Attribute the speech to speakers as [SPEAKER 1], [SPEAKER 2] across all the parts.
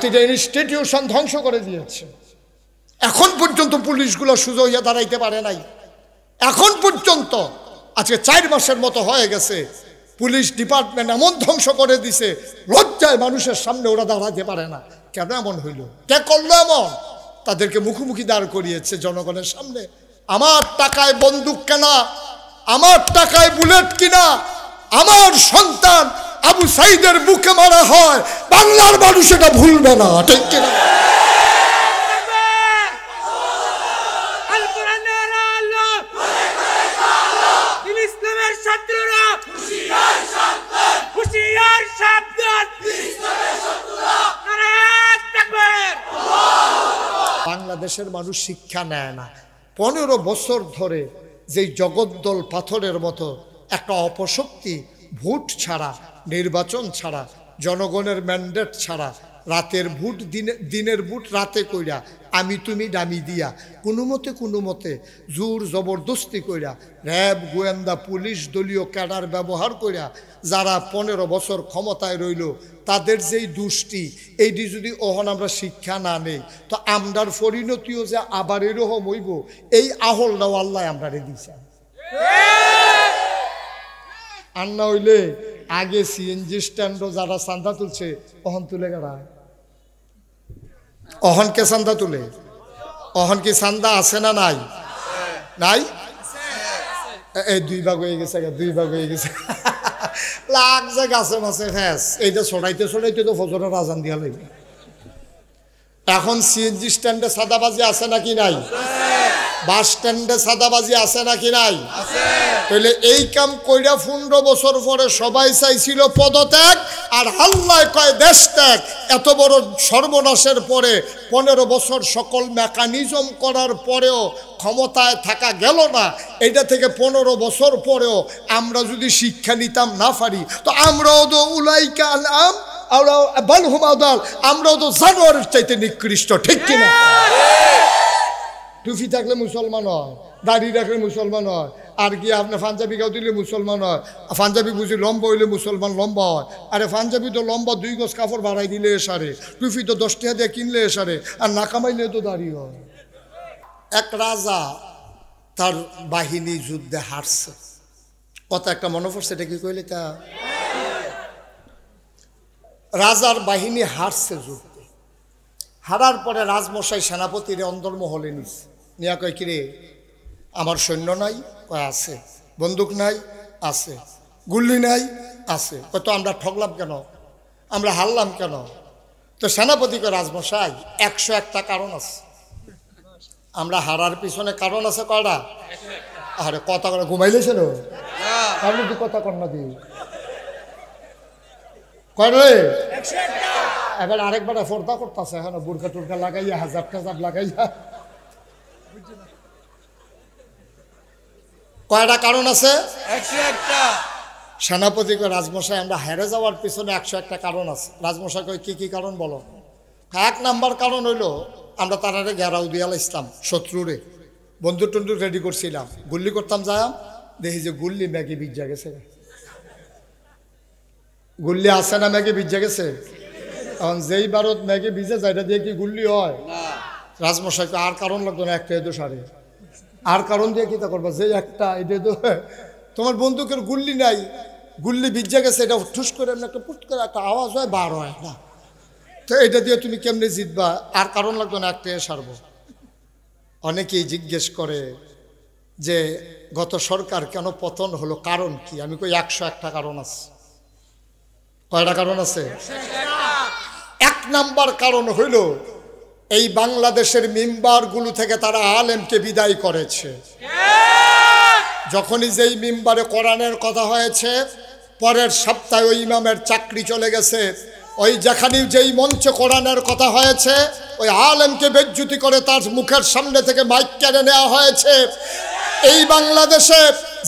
[SPEAKER 1] প্রতিটা ইনস্টিটিউশন ধ্বংস করে দিয়েছে। এখন পর্যন্ত পুলিশগুলো সোজা হইয়া দাঁড়াইতে পারে নাই। এখন পর্যন্ত আজকে 4 মাসের মতো হয়ে গেছে, পুলিশ ডিপার্টমেন্ট এমন ধ্বংস করে দিছে, লজ্জায় মানুষের সামনে ওরা দাঁড়াতে পারে না। কেন এমন হইল? কে করলো এমন? তাদেরকে মুখোমুখি দাঁড় করিয়েছে জনগণের সামনে। আমার টাকায় বন্দুক কেনা, আমার টাকায় বুলেট কিনা, আমার সন্তান আবু সাইদের বুকে মারা হয়, বাংলার মানুষ এটা ভুলবে না, ঠিক কিনা? বাংলাদেশের মানুষ শিক্ষা নেয় না। 15 বছর ধরে যেই জগদ্দল পাথরের মতো একটা অপশক্তি, ভোট ছাড়া, নির্বাচন ছাড়া, জনগণের ম্যান্ডেট ছাড়া, রাতের ভোট দিনের ভোট রাতে কইরা, আমি তুমি দামি দিয়া, কোনো মতে জোর জবরদস্তি কইরা, র্যাব, গোয়েন্দা, পুলিশ, দলীয় ক্যাডার ব্যবহার কইরা যারা 15 বছর ক্ষমতায় রইল, তাদের যেই দুষ্টি, এইটি যদি ওহন আমরা শিক্ষা না নেই, তো আমরার পরিণতিও যে আবার এরকম হইব, এই আহলটাও আল্লাহ আমরা দিছে। আর না হইলে আগে সিএনজি স্ট্যান্ডও যারা চান্দা তুলছে, অহন তুলে গেড়ায়। অহনকে চান্দা তুলে, অহন কি চান্দা আছে না নাই? নাই, এই 2 ভাগ হয়ে গেছে, 2 ভাগ হয়ে গেছে। লাগছে গাছে মাছে ফ্যাস, এইটা ছড়াইতে তো ফজরের আজান দিয়া লাগবে। এখন সিএনজি স্ট্যান্ডে সাদাবাজি আছে নাকি নাই? বাস স্ট্যান্ডে সাদাবাজি আছে নাকি নাই? তাহলে এই কাম কইরা 15 বছর পরে সবাই চাইছিল পদত্যাগ, আর আল্লাহ কয় দেশ ত্যাগ। এত বড় সর্বনাশের পরে 15 বছর সকল মেকানিজম করার পরেও ক্ষমতায় থাকা গেল না। এটা থেকে 15 বছর পরেও আমরা যদি শিক্ষা নিতাম না পারি, তো আমরাও তো উলাইকা আলাম, আমরাও তো জানোয়ারের চাইতে নিকৃষ্ট, ঠিক কিনা? টুপি থাকলে মুসলমান হয়, দাড়ি রাখলে মুসলমান হয়, আর কি আপনার পাঞ্জাবি গাও দিলে মুসলমান হয়, পাঞ্জাবি বুঝি লম্বা হইলে মুসলমান লম্বা হয়। আরে পাঞ্জাবি তো লম্বা 2 গজ কাপড় বাড়াই দিলে এসারে, টুপি তো 10 টাকা দিয়ে কিনলে এসারে, আর না কামাইলে তো দাড়ি হয়। এক রাজা তার বাহিনী যুদ্ধে হারছে, কথা একটা মনে পড়ছে, এটা কি কইলে তা? রাজার বাহিনী হারছে যুদ্ধে, হারার পরে রাজমশাই সেনাপতির অন্দরমহলে নিছে, নিয়া কয় কিরে আমার সৈন্য নাই? কয় আছে। বন্দুক নাই? আছে। গুল্লি নাই? আছে। কয় তো আমরা ঠকলাম কেন, আমরা হারলাম কেন? তো সেনাপতি কয় রাজমশাই 101টা কারণ আছে, আমরা হারার পিছনে কারণ আছে কয়টা? আরে কথা করে ঘুমাইলেছিল, আপনি কি কথা কর না দি করে। এবার আরেকবার ফোরদা করতেছে, এখন বুরকা টুরকা লাগাইয়া, হাজাব টাজাব লাগাইয়া। কয়টা কারণ আছে? 101টা। সেনাপতি কয় রাজমশাই আমরা হেরে যাওয়ার পিছনে 101টা কারণ আছে। রাজমশাই কয় কি কি কারণ বলো? 1 নাম্বার কারণ হইলো আমরা তারারে ঘেরাও দিয়া ইসলাম, শত্রুরে বন্দুক টন্দুক রেডি করছিলাম, গুল্লি করতাম, যাম দেখি যে গুল্লি ম্যাগি ভিজা গেছে। গুল্লি আছে না ম্যাগি ভিজা গেছে? এখন যেই ভারত ম্যাগি ভিজে যায়, এটা দিয়ে কি গুল্লি হয়? রাজমশাইকে আর কারণ লাগতো না, একটা এদো সারে আর কারণ দিয়ে কি তা করবো, যে একটা এটা তো তোমার বন্দুকের গুল্লি নাই, গুল্লি ভিজা গেছে, এটা ঠুস করে একটা পুট করে একটা আওয়াজ হয়, বার হয় না, তো এটা দিয়ে তুমি কেমনে জিতবা? আর কারণ লাগতো না, একটা সারবো। অনেকেই জিজ্ঞেস করে যে গত সরকার কেন পতন হলো, কারণ কি? আমি কই 101টা কারণ আছে। কয়টা কারণ আছে? 1 নাম্বার কারণ হইল এই বাংলাদেশের মিম্বারগুলো থেকে তারা আলেমকে বিদায় করেছে। যখনই যেই মিম্বারে কোরআনের কথা হয়েছে, পরের সপ্তাহে ওই ইমামের চাকরি চলে গেছে। ওই যেখানে যেই মঞ্চে কোরআনের কথা হয়েছে, ওই আলেমকে বেজ্জুতি করে তার মুখের সামনে থেকে মাইক কেড়ে নেওয়া হয়েছে। এই বাংলাদেশে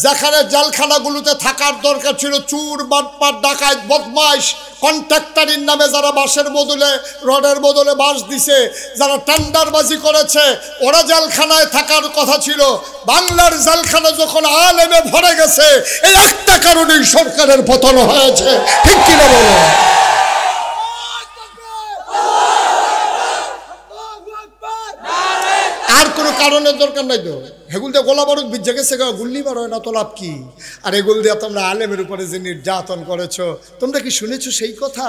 [SPEAKER 1] যেখানে জেলখানাগুলোতে থাকার দরকার ছিল চুর, বাটপাট, ডাকাত, বদমাইশ, কন্ট্রাক্টরের নামে যারা বাঁশের বদলে, রডের বদলে বাঁশ দিছে, যারা টেন্ডারবাজি করেছে, ওরা জেলখানায় থাকার কথা ছিল। বাংলার জেলখানা যখন আলেমে ভরে গেছে, এই একটা কারণেই সরকারের পতন হয়েছে, ঠিক কিনা বলো? কারণের দরকার নাই তো, হেগুল দিয়ে গোলা বারুদ বিজ্জা গেছে, গুল্লি বার হয় না তো লাভ কি? আর এগুল দিয়ে তোমরা আলেমের উপরে যে নির্যাতন করেছো, তোমরা কি শুনেছো সেই কথা?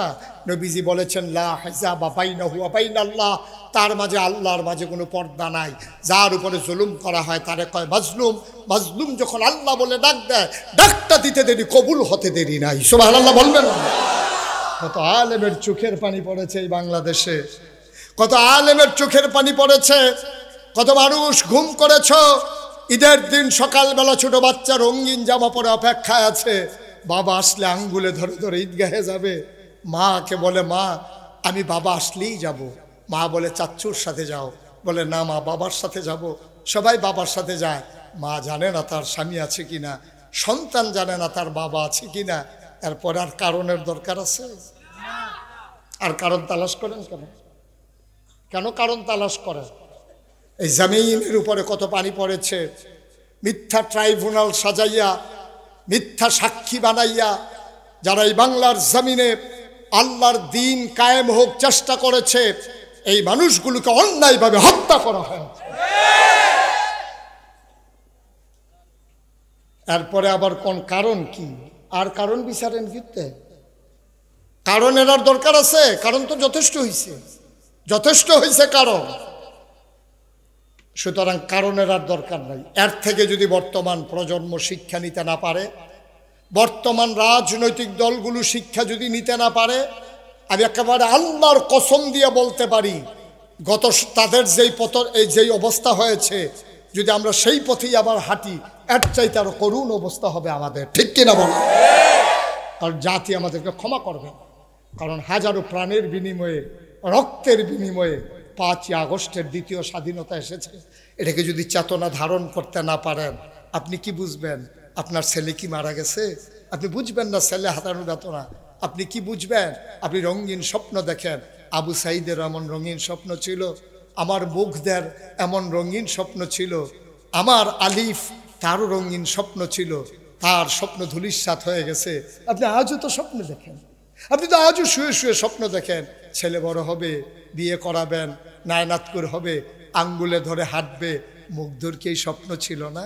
[SPEAKER 1] নবীজি বলেছেন লা হিজাবা বাইনাহু ওয়া বাইনাল্লাহ, তার মাঝে আল্লাহর মাঝে কোনো পর্দা নাই। যার উপরে জুলুম করা হয় তারে কয় মাজলুম। মাজলুম যখন আল্লাহ বলে ডাক দেয়, ডাকটা দিতে দেরি, কবুল হতে দেরি নাই। সুবহানাল্লাহ বলবেন না? কত আলেমের চোখের পানি পড়েছে এই বাংলাদেশে, কত আলেমের চোখের পানি পড়েছে, কত মানুষ ঘুম করেছ। ঈদের দিন সকালবেলা ছোট বাচ্চা রঙিন জামা পরে অপেক্ষায় আছে, বাবা আসলে আঙ্গুলে ধরে ধরে ঈদগাহে যাবে। মাকে বলে মা আমি বাবা আসলেই যাব। মা বলে চাচ্চুর সাথে যাও, বলে না মা বাবার সাথে যাব। সবাই বাবার সাথে যায়, মা জানে না তার স্বামী আছে কিনা, সন্তান জানে না তার বাবা আছে কিনা। এরপর আর কারণের দরকার আছে? আর কারণ তালাশ করেন কেন? কেন কারণ তালাশ করেন? এই জমিনের উপরে কত পানি পড়েছে, মিথ্যা ট্রাইব্যুনাল সাজাইয়া, মিথ্যা সাক্ষী বানাইয়া যারা এই বাংলার জমিনে আল্লাহর দিন কায়েম হোক চেষ্টা করেছে, এই মানুষগুলোকে অন্যায়ভাবে হত্যা করা হয়। এরপরে আবার কোন কারণ কি? আর কারণ বিচারেন কিতে? কারণের আর দরকার আছে? কারণ তো যথেষ্ট হয়েছে, যথেষ্ট হয়েছে কারণ। সুতরাং কারণের আর দরকার নাই। এর থেকে যদি বর্তমান প্রজন্ম শিক্ষা নিতে না পারে, বর্তমান রাজনৈতিক দলগুলো শিক্ষা যদি নিতে না পারে, আমি একেবারে আল্লাহর কসম দিয়ে বলতে পারি গত তাদের যেই অবস্থা হয়েছে, যদি আমরা সেই পথেই আবার হাঁটি, এর চাইতে আরো করুণ অবস্থা হবে আমাদের। ঠিক কিনা বল? কারণ জাতি আমাদেরকে ক্ষমা করবে, কারণ হাজারো প্রাণের বিনিময়ে, রক্তের বিনিময়ে 5ই আগস্টের দ্বিতীয় স্বাধীনতা এসেছে। এটাকে যদি চেতনা ধারণ করতে না পারেন, আপনি কি বুঝবেন? আপনার ছেলে কি মারা গেছে? আপনি বুঝবেন না ছেলে হাতানো বেতনা। আপনি কি বুঝবেন? আপনি রঙিন স্বপ্ন দেখেন, আবু সাইদের এমন রঙিন স্বপ্ন ছিল, আমার মুখদের এমন রঙিন স্বপ্ন ছিল, আমার আলিফ তারও রঙিন স্বপ্ন ছিল, তার স্বপ্ন ধূলিসাৎ হয়ে গেছে। আপনি আজও তো স্বপ্ন দেখেন, আপনি তো আজও শুয়ে শুয়ে স্বপ্ন দেখেন ছেলে বড় হবে, বিয়ে করাবেন, নায়নাতকুর হবে, আঙ্গুলে ধরে হাঁটবে। মুগ্ধর কি এই স্বপ্ন ছিল না?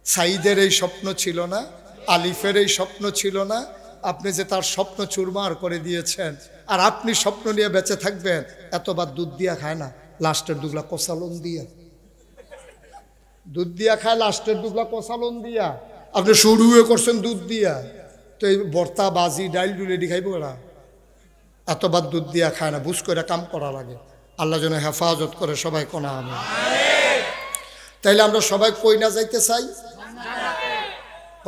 [SPEAKER 1] সাইদের এই স্বপ্ন ছিল না? আলিফের এই স্বপ্ন ছিল না? আপনি যে তার স্বপ্ন চুরমার করে দিয়েছেন, আর আপনি স্বপ্ন নিয়ে বেঁচে থাকবেন। এতবার দুধ দিয়া খায় না, লাস্টের দুগলা কষালন দিয়া, দুধ দিয়া খায়, লাস্টের দুগলা কষালন দিয়া। আপনি শুরুও করছেন দুধ দিয়া, তো এই ভর্তা বাজি ডাইল ডুলেডি খাইব ওরা? এতবার দুধ দিয়া খায় না, বুঝ করে কাম করা লাগে। আল্লাহ যেন হেফাজত করে সবাই কোনা আমি। তাইলে আমরা সবাই কই না যাইতে চাই?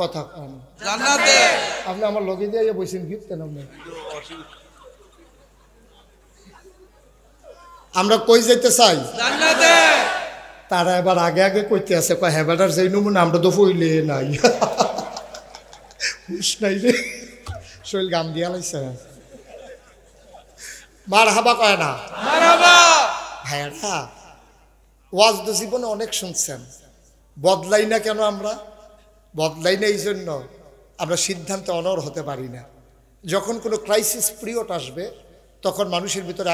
[SPEAKER 1] কথা কম জান্নাতে। আপনি আমার লগে দিয়ে বসেন গিফতেন আপনি। আমরা কই যাইতে চাই? জান্নাতে। তারা এবার আগে আগে কইতে আছে, কয় হেবাটার যেই নমুনা আমরা তো ফইলে নাই, হুশ নাই রে, শৈল গাম দিয়া লাইছে। মার হাবা কয় না? ভাইয়ারা ওয়াজ তো জীবনে অনেক শুনছেন, বদলাই না কেন? আমরা বদলাই না এই জন্য আমরা সিদ্ধান্তে অনড় হতে পারি না। যখন কোনো ক্রাইসিস পিরিয়ড আসবে, তখন মানুষের ভিতরে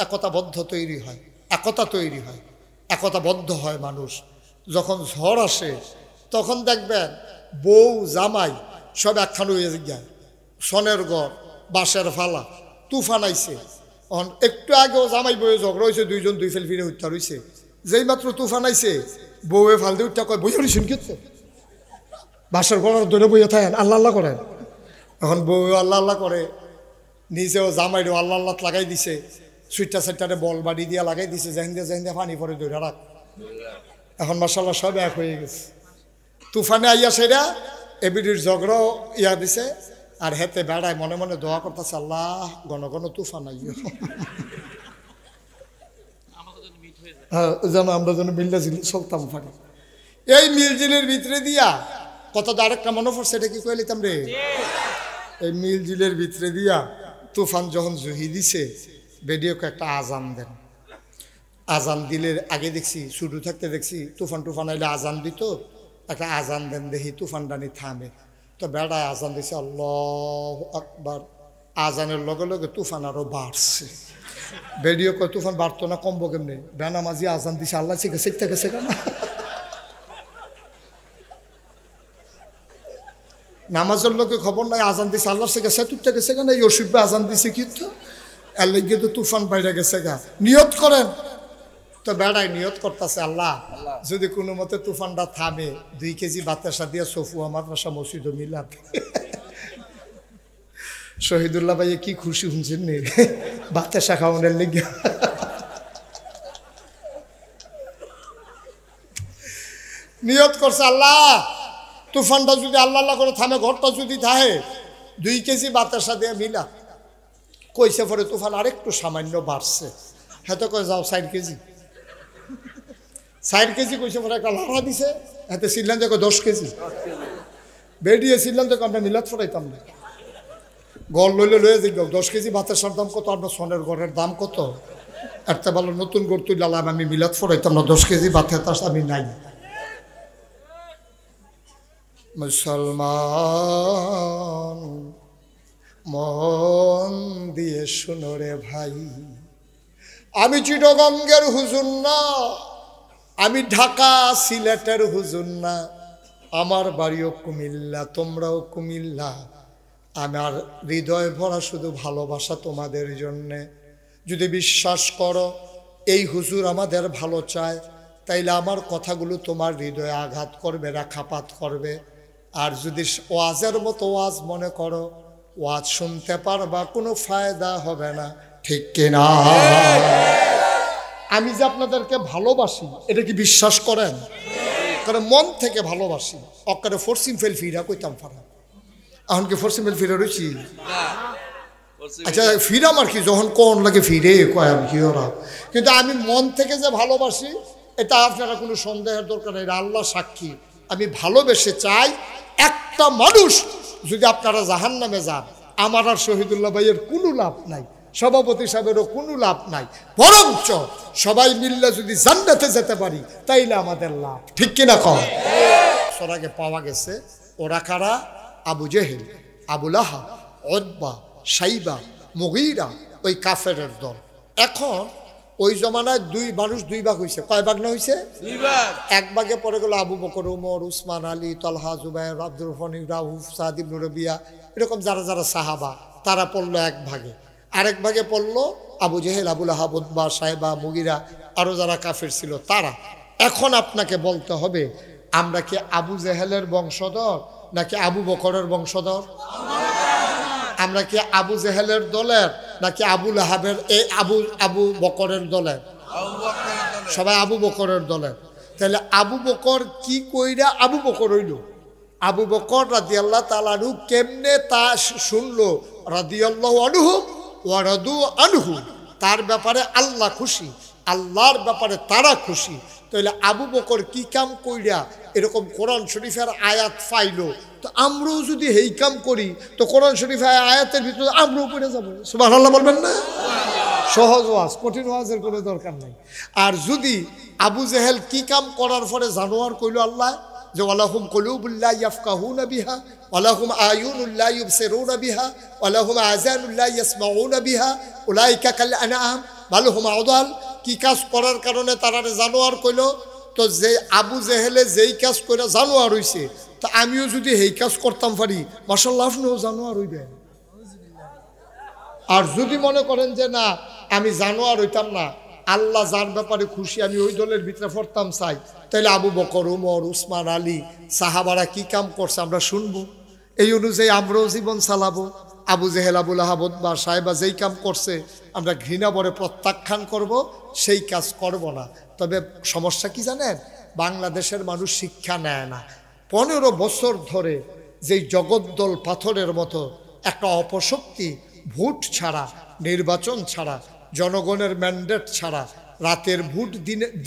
[SPEAKER 1] একতাবদ্ধ তৈরি হয়, একতা তৈরি হয়, একতাবদ্ধ হয় মানুষ। যখন ঝড় আসে, তখন দেখবেন বউ জামাই সব একখানে হয়ে যায়, সনের ঘর, বাঁশের ফালা, তুফান আইছে। একটু আগেও জামাই বউয়ে ঝগড়া হয়েছে, দুইজন দুই ফেল ফিরে উঠতে রয়েছে। যেই মাত্র তুফান আইছে, বউয়ে ফাল দিয়ে উঠতে কয়, বইয়া রয়েছেন কিচ্ছে, বাঁশের ঘর ধরে বইয়ে থাকেন, আল্লাহ আল্লাহ করেন। এখন বউ আল্লাহ আল্লাহ করে, নিজেও জামাইরেও আল্লাহ আল্লাহ লাগাই দিছে, সুইটটা সাইটটারে বল বাড়ি দিয়া লাগাই দিছে, জাহিন্দা পানি পরে ধরে রাখ। এখন মাশাআল্লাহ সব এক হয়ে গেছে। তুফানে আইয়া সেরা এবিডির ঝগড়াও ইয়া দিছে, আর হেতে বেড়ায় মনে মনে দোয়া করতেছে, আল্লাহ ঘন ঘন তুফান আইয়া, হ্যাঁ যেন আমরা যেন মিল্লা জিনিস চলতাম পারি। এই মিলজিলের ভিতরে দিয়া কত আরেকটা মনে পড়ছে, এটা কি কইলিতাম রে? এই মিলজিলের ভিতরে দিয়া তুফান যখন জহি দিছে, বেডিওকে একটা আজান দেন। আজান দিলে আগে দেখছি, শুরু থাকতে দেখছি তুফান আইলে আজান দিত, একটা আজান দেন দেখি তুফান ডানি থামে। তো বেড়ায় আজান দিছে, আল্লাহু আকবার। আজানের লগে লগে তুফান আরো বাড়ছে। বেরিয়ে কয় তুফান বাড়তো না, কমবো কেমনি? বেনামাজি আজান দিছে, আল্লাহ শিখতে গেছে কেন? নামাজের লোকে খবর নাই, আজান দিছে আল্লাহর থেকে সেতুরটা গেছে কেন? এই অসুখ আজান দিছে কিন্তু এর লেগে তো তুফান বাইরে গেছে গা। নিয়ত করেন তো বেড়াই নিয়ত করতেছে, আল্লাহ যদি কোনো মতে তুফানটা থামে 2 কেজি বাতাসা দিয়ে সফুয়া মাদ্রাসা মসজিদ মিলাদ। শহীদুল্লাহ ভাই কি খুশি শুনছেন নি বাতাসা খাওয়ানোর লেগে। নিয়ত করছে আল্লাহ তুফানটা যদি আল্লাহ আল্লাহ করে থামে, ঘরটা যদি থাকে 2 কেজি বাতাসা দিয়ে মিলা। কইছে পরে তুফান আরেকটু সামান্য বাড়ছে, হ্যাঁ তো কয়ে যাও 4 কেজি 4 কেজি কইছে পরে একটা লাড়া দিছে, হাতে ছিলেন দেখো 10 কেজি বেরিয়েছিলেন দেখো আমরা মিলাদ ফরাইতাম না। গড় লইলে যে 10 কেজি বাতাসার দাম কত, আপনার সোনের গড়ের দাম কত? একটা ভালো নতুন গড় তুই লালাম, আমি মিলাদ ফরাইতাম না, 10 কেজি বাতাস আমি নাই। মুসলমান মন দিয়ে শুনো রে ভাই, আমি চিটাগঙ্গের হুজুর না, আমি ঢাকা সিলেটের হুজুর না, আমার বাড়িও কুমিল্লা, তোমরাও কুমিল্লা। আমার হৃদয় ভরা শুধু ভালোবাসা তোমাদের জন্যে। যদি বিশ্বাস করো এই হুজুর আমাদের ভালো চায়, তাইলে আমার কথাগুলো তোমার হৃদয়ে আঘাত করবে, রেখাপাত করবে। আর যদি ওয়াজের মতো ওয়াজ মনে করো, ওয়াজ শুনতে পারবা, কোনো ফায়দা হবে না, ঠিক কিনা? আমি যে আপনাদেরকে ভালোবাসি এটা কি বিশ্বাস করেন? কারণ মন থেকে ভালোবাসি। অকারে ফোর্সিং ফেল ফিরা কইতাম ফারা, এখন কি ফোর্সিং ফেল ফিরা রয়েছি? আচ্ছা ফিরা আমার কি যখন কোন লাগে ফিরে কয় আমি কি ওরা, কিন্তু আমি মন থেকে যে ভালোবাসি এটা আপনারা কোনো সন্দেহের দরকার নেই, আল্লাহ সাক্ষী। আমি ভালোবেসে চাই একটা মানুষ যদি আপনারা জাহান্নামে যান, আমার আর শহীদুল্লাহ ভাইয়ের কোনো লাভ নাই, সভাপতি সাহেবেরও কোনো লাভ নাই, বরঞ্চ সবাই মিললে যদি জান্নাতে যেতে পারি তাইলে আমাদের লাভ, ঠিক কিনা কম? আগে পাওয়া গেছে ওরা কারা? আবু জেহেল, আবু লাহাব, উতবা, সাইবা, মুগীরা, ওই কাফেরের দল। এখন ওই জমানায় মানুষ 2 ভাগ হয়েছে। কয় ভাগ না হয়েছে? 2 ভাগ। এক ভাগে পড়ে গেল আবু বকর, ওমর, উসমান, আলী, তলহা, জুবাইর, আব্দুল ফনি, রাউফ, সাদ ইবনে রবিয়া, এরকম যারা যারা সাহাবা তারা পড়লো এক ভাগে। আরেক ভাগে পড়লো আবু জেহেল, আবু লাহাব, উতবা, সাইবা, মুগীরা, আরো যারা কাফের ছিল তারা। এখন আপনাকে বলতে হবে আমরা কি আবু জেহেলের বংশধর নাকি আবু বকরের বংশধর? আমরা কি আবু জেহেলের দলের নাকি আবু লাহাবের, এই আবু বকরের দলের? সবাই আবু বকরের দলের। তাহলে আবু বকর কি কইরা আবু বকর হইল? আবু বকর রাদিয়াল্লাহু তাআলা আনহু কেমনে তা শুনলো? রাদিয়াল্লাহু আনহু ওয়া রাদু আনহু, তার ব্যাপারে আল্লাহ খুশি, আল্লাহর ব্যাপারে তারা খুশি। তাহলে আবু বকর কি কাম কইরা এরকম কোরআন শরীফের আয়াত পাইলো, তো আমরাও যদি এই কাম করি তো কোরআন শরীফের আয়াতের ভিতরে আমরাও পড়ে যাবো। সুবহানাল্লাহ বলবেন না? সহজ ওয়াজ, কঠিন ওয়াজের কোনো দরকার নাই। আর যদি আবু জেহেল কি কাম করার পরে জানোয়ার কইলো আল্লাহ যে ওয়ালাহুম কুলুবুল লা ইয়াফকাহুনা বিহা ওয়ালাহুম আয়ুনুল লা ইউবসিরুনা বিহা ওয়ালাহুম আযানুল লা ইয়াসমাউনা বিহা উলাইকা কাল আনআম বাল হুম আদাল, কি কাজ করার কারণে তারা জানোয়ার কইলো? তো যে আবু জেহেলে যেই কাজ করে জানোয়ার হইছে, তা আমিও যদি এই কাজ করতাম পারি, মাশাআল্লাহ আপনিও জানোয়ার হইবেন। আর যদি মনে করেন যে না আমি জানোয়ার হইতাম না, আল্লাহ যার ব্যাপারে খুশি আমি ওই দলের ভিতরে পড়তাম চাই, তাহলে আবু বকর, ওমর, উসমান, আলী, সাহাবারা কি কাম করছে আমরা শুনবো, এই অনুযায়ী আমরাও জীবন চালাবো। আবু জেহেল, আবু লাহাব, উতবা, সাইবা যেই কাম করছে আমরা ঘৃণা ভরে প্রত্যাখ্যান করব, সেই কাজ করব না। তবে সমস্যা কি জানেন? বাংলাদেশের মানুষ শিক্ষা নেয় না। 15 বছর ধরে যেই জগদ্দল পাথরের মতো একটা অপশক্তি, ভোট ছাড়া, নির্বাচন ছাড়া, জনগণের ম্যান্ডেট ছাড়া, রাতের ভোট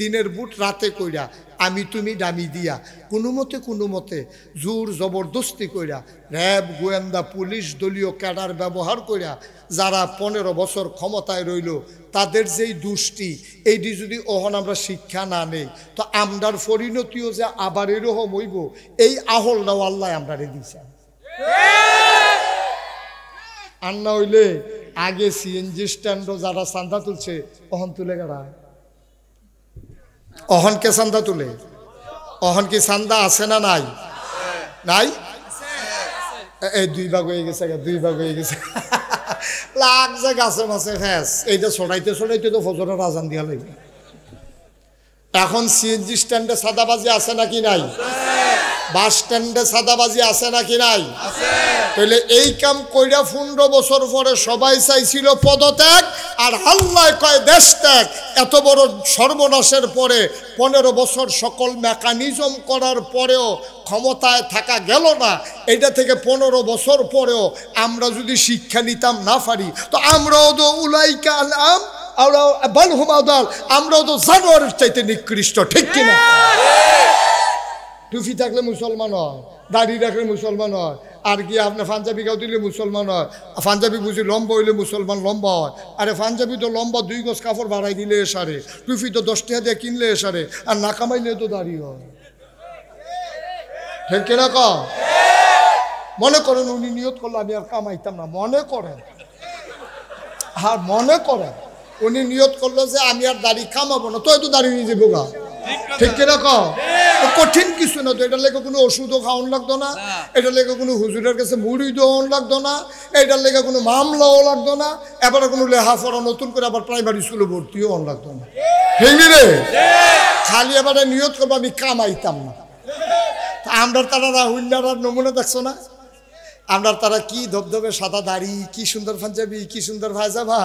[SPEAKER 1] দিনের ভোট রাতে কইরা, আমি তুমি দামি দিয়া, কোনো মতে জোর জবরদস্তি কইরা, র্যাব, গোয়েন্দা, পুলিশ, দলীয় ক্যাডার ব্যবহার কইরা যারা 15 বছর ক্ষমতায় রইল, তাদের যেই দুষ্টি, এইটি যদি ওহন আমরা শিক্ষা না নেই, তো আমরার পরিণতিও যে আবার এরকম হইব, এই আহলটাও আল্লাহ আমরা দিয়েছেন। আর না হইলে আগে সিএনজি স্ট্যান্ডও যারা চান্দা তুলছে অহন তুলে গেরা অহনকে চান্দা তুলে অহন কি চান্দা আছে না নাই নাই এই দুই ভাগ হয়ে গেছে দুই ভাগ হয়ে গেছে লাগছে গাছে মাছে ফ্যাস এইটা ছড়াইতে ছড়াইতে তো ফজরের আজান দিয়া লাগবে এখন সিএনজি স্ট্যান্ডে সাদাবাজি আছে নাকি নাই বাস স্ট্যান্ডে সাদাবাজি আছে নাকি নাই তাহলে এই কাম কইরা 15 বছর পরে সবাই চাইছিল পদত্যাগ আর আল্লাহ কয় দেশ ত্যাগ এত বড় সর্বনাশের পরে 15 বছর সকল মেকানিজম করার পরেও ক্ষমতায় থাকা গেল না এটা থেকে 15 বছর পরেও আমরা যদি শিক্ষা নিতাম না পারি তো আমরাও তো উলাইকা আলাম আমরাও তো জানোয়ারের চাইতে নিকৃষ্ট ঠিক কিনা টুপি থাকলে মুসলমান হয় দাড়ি রাখলে মুসলমান হয় আর কি আপনার পাঞ্জাবি গাও দিলে মুসলমান হয় পাঞ্জাবি বুঝি লম্বা হইলে মুসলমান লম্বা হয় আরে পাঞ্জাবি তো লম্বা 2 গজ কাপড় বাড়াই দিলে এসারে টুপি তো 10 টাকা দিয়ে কিনলে এসারে আর না কামাইলে তো দাড়ি হয় ঠিক কিনা ক মনে করেন উনি নিয়ত করলে আমি আর কামাইতাম না মনে করেন আর মনে করেন উনি নিয়ত করলো যে আমি আর দাড়ি কামাবো না তো দাড়ি নিয়ে যাবো গা ঠিক কিনা ক কঠিন কিছু না তো এটা লেগে কোনো ওষুধও খাওয়ান লাগতো না এটা লেগে কোনো হুজুরের কাছে মুড়ি দেওয়ান লাগতো না এটার লেগে কোনো মামলাও লাগতো না এবারে কোনো লেখাপড়া নতুন করে আবার প্রাইমারি স্কুলে ভর্তিও হন লাগতো না ঠিক রে খালি এবারে নিয়ত করবো আমি কামাইতাম না আমরা তারা হুইন্ডার নমুনা দেখছো না আমরা তারা কি ধবধবে সাদা দাড়ি কি সুন্দর পাঞ্জাবি কি সুন্দর ভাইজাভা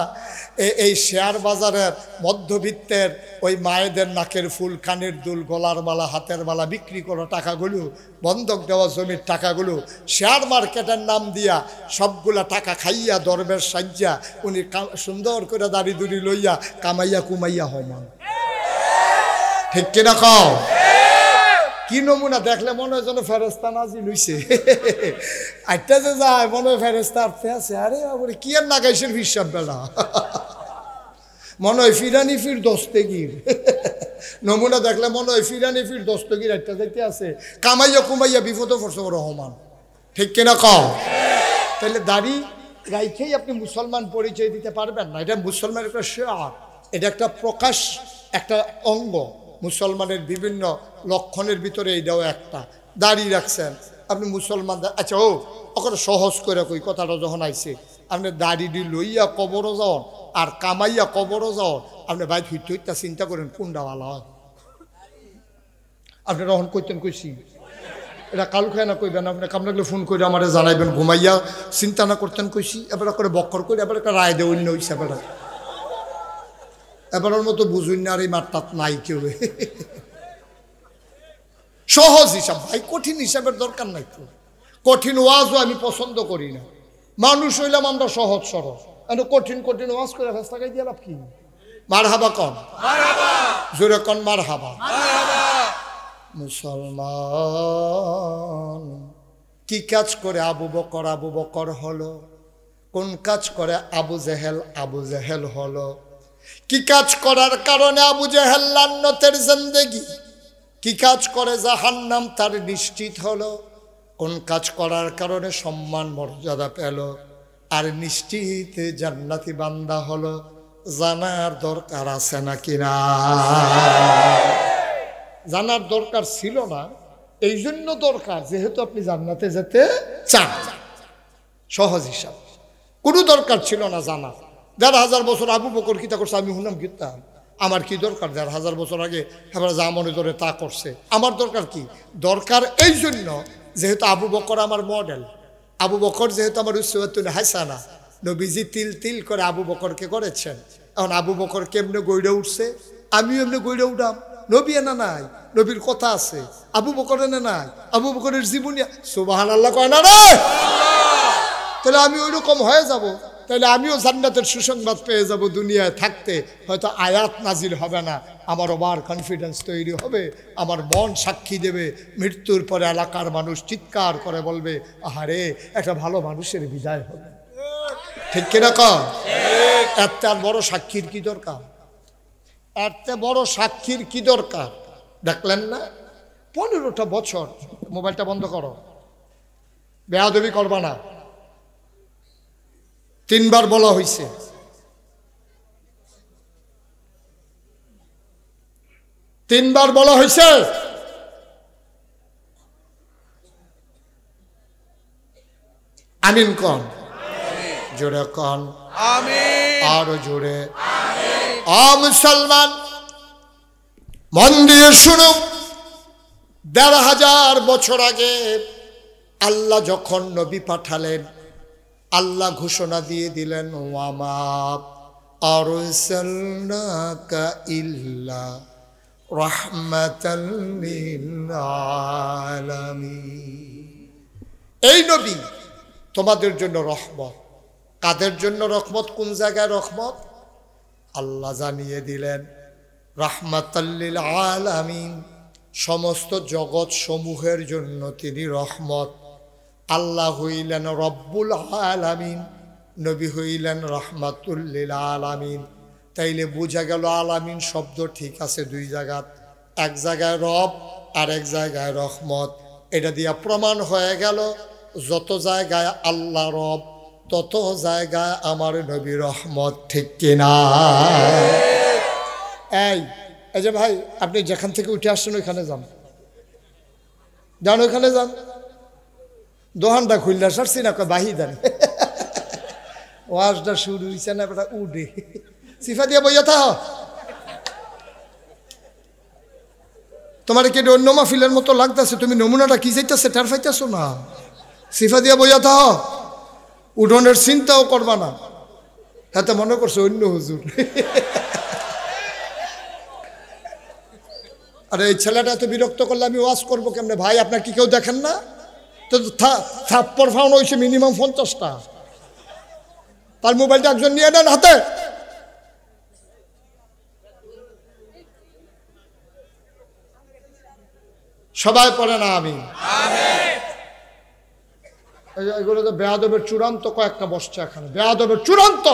[SPEAKER 1] এই শেয়ার বাজারের মধ্যবিত্তের ওই মায়েদের নাকের ফুল কানের দুল গলার মালা হাতের মালা বিক্রি করা টাকাগুলো বন্ধক দেওয়া জমির টাকাগুলো শেয়ার মার্কেটের নাম দিয়া সবগুলা টাকা খাইয়া দরবের সাজ্জা উনি সুন্দর করে দাড়ি দুড়ি লইয়া কামাইয়া কুমাইয়া হমান ঠিক কিনা খাও কি নমুনা দেখলে মনে হয় যেন ফেরেস্তা নাজিল হইছে আইটা যে যায় মনে হয় ফেরেস্তা আর্থে আছে আরে বাবরে কি আর নাগাইছেন হিসাব বেলা মনে হয় ফিরানি ফির দস্তগির নমুনা দেখলে মনে হয় ফিরানি ফির দস্তগির একটা দেখতে আছে কামাইয়া কুমাইয়া বিপদে পড়ছে রহমান ঠিক কিনা কও তাহলে দাড়ি রাইখেই আপনি মুসলমান পরিচয় দিতে পারবেন না এটা মুসলমানের একটা শেয়ার এটা একটা প্রকাশ একটা অঙ্গ মুসলমানের বিভিন্ন লক্ষণের ভিতরে এইটাও একটা দাড়ি রাখছেন আপনি মুসলমান আচ্ছা ওখানে সহজ করে কই কথাটা যখন আইছে আপনি দাড়ি লইয়া কবরও যাওয়ান আর কামাইয়া কবরও যাওয়ান আপনি ভাই ফিরতে চিন্তা করেন কোনটা ভালো হয় আপনি তখন কইতেন কইছি এটা কালু খায় না কইবেন আপনি আপনাকে ফোন করে আমার জানাইবেন ঘুমাইয়া চিন্তা না করতেন কইছি এবার করে বক্কর করে এবার একটা রায় দেয় অন্য হিসাবে এবারের মতো বুঝুন না আর এই মারটাত নাই কেউ সহজ হিসাব ভাই কঠিন হিসাবের দরকার নাই তো কঠিন ওয়াজও আমি পছন্দ করি না মানুষ হইলাম আমরা সহজ সরল কঠিন কঠিন ওয়াজ করে ফেসলাগাই দিয়ে লাভ কি মার হাবা কন জোরে কন মার হাবা মুসলমান কি কাজ করে আবু বকর হলো কোন কাজ করে আবু জেহেল হলো কি কাজ করার কারণে আবু জেহেল লান্নতের জিন্দেগি কি কাজ করে জাহান্নাম তার নিশ্চিত হলো কোন কাজ করার কারণে সম্মান মর্যাদা পেল আর নিশ্চিত জান্নাতি বান্দা হলো জানার দরকার আছে নাকি না জানার দরকার ছিল না এই জন্য দরকার যেহেতু আপনি জান্নাতে যেতে চান সহজ হিসাব কোনো দরকার ছিল না জানা ১,৫০০ বছর আবু বকর কিতা করছে আমি শুনলাম কিতা আমার কি দরকার ১,৫০০ বছর আগে এবার যা মনে ধরে তা করছে আমার দরকার কি দরকার এই জন্য যেহেতু আবু বকর আমার মডেল আবু বকর যেহেতু আমার উসওয়াতুন হাসানা নবীজি তিল তিল করে আবু বকরকে করেছেন এখন আবু বকর কেমনে গইড়ে উঠছে আমিও এমনি গইড়ে উঠাম নবী এনা নাই নবীর কথা আছে আবু বকর এনে নাই আবু বকরের জীবনী সুবহানাল্লাহ কয় না রে তাহলে আমি ওইরকম হয়ে যাব তাহলে আমিও জান্নাতের সুসংবাদ পেয়ে যাব দুনিয়ায় থাকতে হয়তো আয়াত নাজিল হবে না আমার ওভার কনফিডেন্স তৈরি হবে আমার মন সাক্ষী দেবে মৃত্যুর পরে এলাকার মানুষ চিৎকার করে বলবে আহারে একটা ভালো মানুষের বিদায় হবে ঠিক কিনা কর এত বড় সাক্ষীর কি দরকার এত বড় সাক্ষীর কি দরকার দেখলেন না 15টা বছর মোবাইলটা বন্ধ করো বেয়াদবি করবা না তিনবার বলা হয়েছে। তিনবার বলা হয়েছে। আমিন কন, জোরে কন আমিন, আরো জোরে আমিন। ও মুসলমান, মন দিয়ে শুনো, ১,৫০০ বছর আগে আল্লাহ যখন নবী পাঠালেন, আল্লাহ ঘোষণা দিয়ে দিলেন, ওয়ামা আরসালনাকা ইল্লা রাহমাতাল লিল আলামিন। এই নবী তোমাদের জন্য রহমত। কাদের জন্য রহমত? কোন জায়গায় রহমত? আল্লাহ জানিয়ে দিলেন, রাহমাতাল লিল আলামিন, সমস্ত জগৎ সমূহের জন্য তিনি রহমত। আল্লাহ হইলেন রব্বুল আলামিন, নবী হইলেন রাহমাতুল লিল আলামিন। তাইলে বোঝা গেল আলামিন শব্দ ঠিক আছে দুই জায়গা, এক জায়গায় রব আর এক জায়গায় রহমত। এটা দিয়া প্রমাণ হয়ে গেল যত জায়গায় আল্লাহ রব তত জায়গায় আমার নবী রহমত, ঠিক কিনা? এই যে ভাই, আপনি যেখান থেকে উঠে আসছেন ওইখানে যান, যান ওইখানে যান। দোহানটা খুললে সারছি না, বাহি দেন। ওয়াজটা শুরু হয়েছে না, বেটা উঠে সিফা দিয়ে বইয়া থাক। তোমার কি অন্য মাহফিলের মতো লাগতেছে? তুমি নমুনাটা কি চাইতেছে টের পাইতেছো না? সিফা দিয়া বইয়া থাক, উঠোনের চিন্তাও করবা না। হাতে মনে করছো অন্য হুজুর। আরে এই ছেলেটা এত বিরক্ত করলে আমি ওয়াজ করবো কেমনে? ভাই আপনার কি কেউ দেখেন না? তো থাপ্পড় ফাউন্ড হয়েছে মিনিমাম 50টা। তার মোবাইলটা একজন নিয়ে নেন হাতে। সবাই পড়ে না আমি। এগুলো তো বেয়াদবের চূড়ান্ত কয়েকটা বসছে এখানে, বেয়াদবের চূড়ান্ত।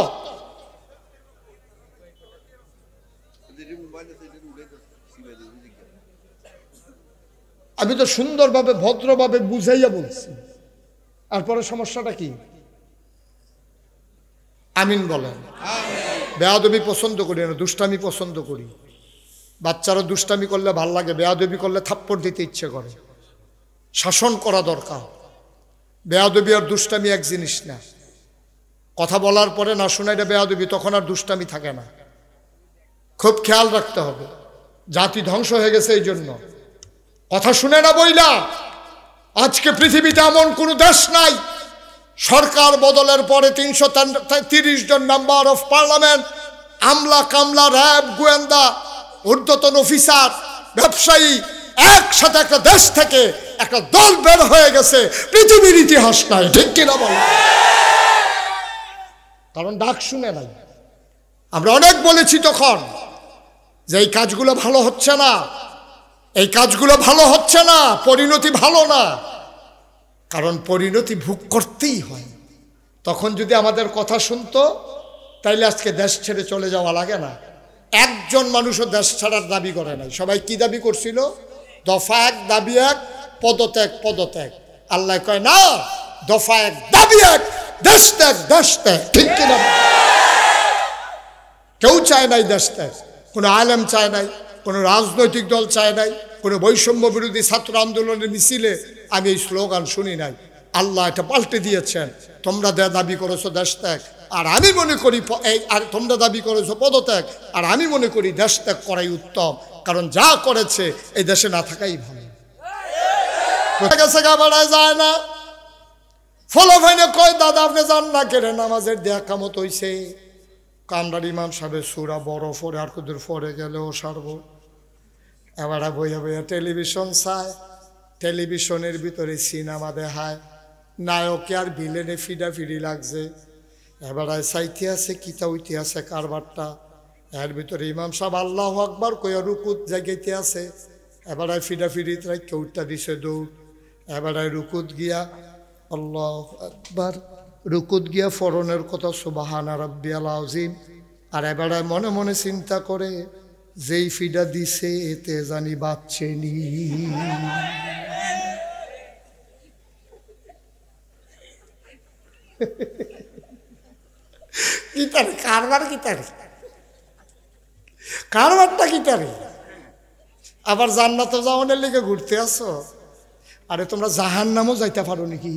[SPEAKER 1] আমি তো সুন্দরভাবে ভদ্রভাবে বুঝাইয়া বলছি, তারপরে সমস্যাটা কি? আমিন বলেন। বেয়াদবি পছন্দ করি না, দুষ্টামি পছন্দ করি। বাচ্চারা দুষ্টামি করলে ভাল লাগে, বেয়াদবি করলে থাপ্পড় দিতে ইচ্ছে করে। শাসন করা দরকার। বেয়াদবি আর দুষ্টামি এক জিনিস না। কথা বলার পরে না শোনা এটা বেয়াদবি, তখন আর দুষ্টামি থাকে না। খুব খেয়াল রাখতে হবে। জাতি ধ্বংস হয়ে গেছে এই জন্য। কথা শুনে না বইলা আজকে পৃথিবীতে এমন কোন দেশ নাই, সরকার বদলের পরে 330 জন মেম্বার অফ পার্লামেন্ট, আমলা কামলা, র্যাব, গোয়েন্দা, ঊর্ধ্বতন অফিসার, ব্যবসায়ী একসাথে একটা দেশ থেকে একটা দল বের হয়ে গেছে, পৃথিবীর ইতিহাস নাই, ঠিক কিনা বল? কারণ ডাক শুনে নাই। আমরা অনেক বলেছি তখন যে এই কাজগুলো ভালো হচ্ছে না, এই কাজগুলো ভালো হচ্ছে না, পরিণতি ভালো না। কারণ পরিণতি ভোগ করতেই হয়। তখন যদি আমাদের কথা শুনতো তাইলে আজকে দেশ ছেড়ে চলে যাওয়া লাগে না। একজন মানুষও দেশ ছাড়ার দাবি করে নাই। সবাই কি দাবি করছিল? দফা এক, দাবি এক, পদত্যাগ, পদত্যাগ। আল্লাহ কয় না, দফা এক, দাবি এক, দেশ ত্যাগ, দেশ ত্যাগ, ঠিক কিনা? কেউ চায় নাই দেশ ত্যাগ। কোনো আলেম চায় নাই, কোনো রাজনৈতিক দল চায় নাই, কোনো বৈষম্য বিরোধী ছাত্র আন্দোলনের মিছিলে আমি এই স্লোগান শুনি নাই। আল্লাহ এটা পাল্টে দিয়েছেন। তোমরা দাবি করেছো দেশ ত্যাগ, আর আমি মনে করি আর তোমরা দাবি করেছো পদত্যাগ, আর আমি মনে করি দেশ ত্যাগ করাই উত্তম। কারণ যা করেছে এই দেশে না থাকাই ভালো। বাড়ায় যায় না, ফলো ভাইনে কয় দাদা আপনি যান না কেন? নামাজের দেয়া কামত হইছে। কামরার ইমাম সাহেবের সুরা বড় ফরে আর কুদুর ফরে গেলেও সারব। এবার বইয়া বইয়া টেলিভিশন চায়, টেলিভিশনের ভিতরে সিনেমা দেখায়, নায়কে আর ভিলেনে ফিডাফিডি লাগছে। এবার চাইতে আছে কিতা উইতে আছে কারবারটা। এর ভিতরে ইমাম সাহেব আল্লাহু আকবার কইয়া রুকুত জায়গাইতে আছে। এবার ফিডাফিডি কেউ উঠটা দিছে দৌড়। এবার রুকুত গিয়া আল্লাহু আকবার, রুকুত গিয়া ফরনের কথা সুবহানা রাব্বিয়াল আযীম। আর এবার মনে মনে চিন্তা করে যেই ফিডা দিছে এতে জানি বাচ্চেনি। কিতারে কারবার কিতারে কারবারটা কিতারে আবার জান্নাতে যাওয়ার লিগে ঘুরতে আসো আরে তোমরা জাহান্নামও যাইতে পারো নাকি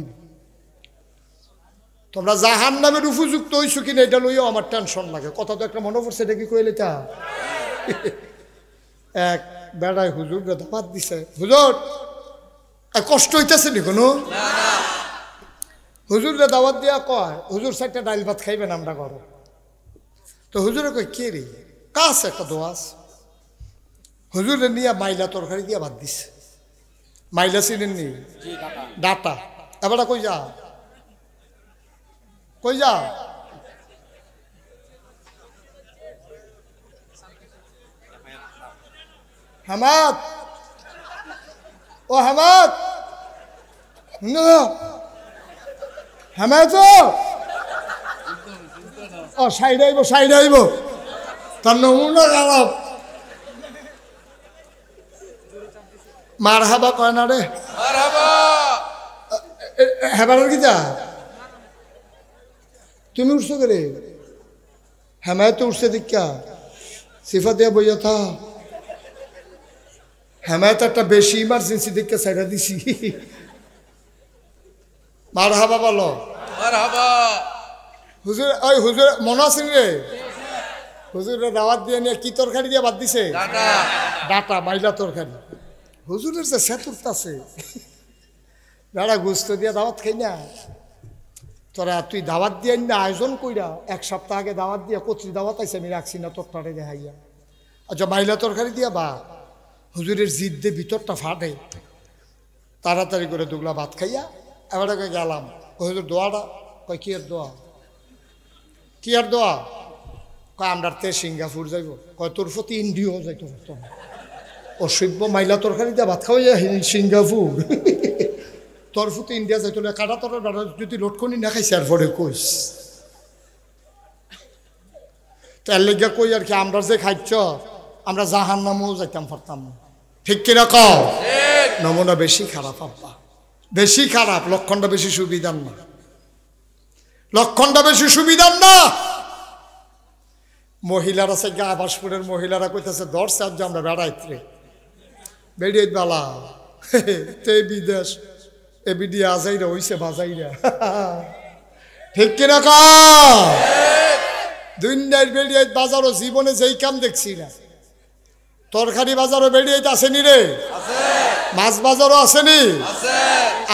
[SPEAKER 1] তোমরা জাহান্নামের উপযুক্ত হইছো কিনা এটা লইও আমার টেনশন লাগে কথা তো একটা মনে পড়ছে এটা কি কইলে তা এক বেড়ায় হুজুর দাবাত দিছে হুজুর কষ্ট হইতেছে নি কোনো হুজুর দাওয়াত দিয়া কয় হুজুর চারটা ডাইল ভাত খাইবেন আমরা করো তো হুজুরে কয় কে রে কাছে একটা দোয়াস হুজুরে নিয়ে মাইলা তরকারি দিয়া ভাত দিছে মাইলা চিনেন নি ডাটা এবার কই যা কই যা হামাদ ও হামাদ হামাদ ও সাইড আইব তার নমুনা খারাপ মার হাবা কয় না রে হেবার কি যা তুমি উঠছো করে হেমায় তো উঠছে দীক্ষা সিফা দিয়া বইয়া থা হেমায় তো একটা বেশি ইমার্জেন্সি দীক্ষা সাইডা দিছি মার হাবা বলো হুজুর ওই হুজুর মনে আছেন রে হুজুরের দাওয়াত দিয়ে নিয়ে কি তরকারি দিয়ে বাদ দিছে ডাটা মাইলা তরকারি হুজুরের যে সেতুরত আছে দাঁড়া গুস্ত দিয়ে দাওয়াত খাই না তোরা তুই দাওয়াত দিয়ে না আয়োজন কইরা এক সপ্তাহ আগে দাওয়াত দিয়ে কচি দাওয়াত আইসে আমি রাখছি না তোরটারে দেখাইয়া আচ্ছা মাইলা তরকারি দিয়া বা হুজুরের জিদ দিয়ে ভিতরটা ফাটে তাড়াতাড়ি করে দুগলা ভাত খাইয়া এবার গেলাম হুজুর দোয়াটা কয় কি আর দোয়া কি আর দোয়া কয় আমরা তে সিঙ্গাপুর যাইব কয় তোর প্রতি ইন্ডিও যাইতো অসভ্য মাইলা তরকারি দিয়ে ভাত খাওয়া যায় সিঙ্গাপুর তোর প্রতি ইন্ডিয়া যাইতো না কাটা তোর যদি লটকনি না খাইছে আর পরে কইস তার লেগে কই আর কি আমরা যে খাইছ আমরা জাহান্নামেও যাইতাম পারতাম না ঠিক কিনা কও নমুনা বেশি খারাপ আব্বা বেশি খারাপ লক্ষণটা বেশি সুবিধার না লক্ষণটা বেশি সুবিধার না মহিলারা সে গা আবাসপুরের মহিলারা কইতেছে ধরছে আজ আমরা বেড়াইতে বেড়িয়ে বালা তে বিদেশ এ বিডি আজাইরা হইছে বাজাইরা ঠিক কিনা কা দুনিয়ার বেড়িয়ে বাজারও জীবনে যেই কাম দেখছি না তরকারি বাজারও বেড়িয়ে আসেনি রে মাছ বাজারও আসেনি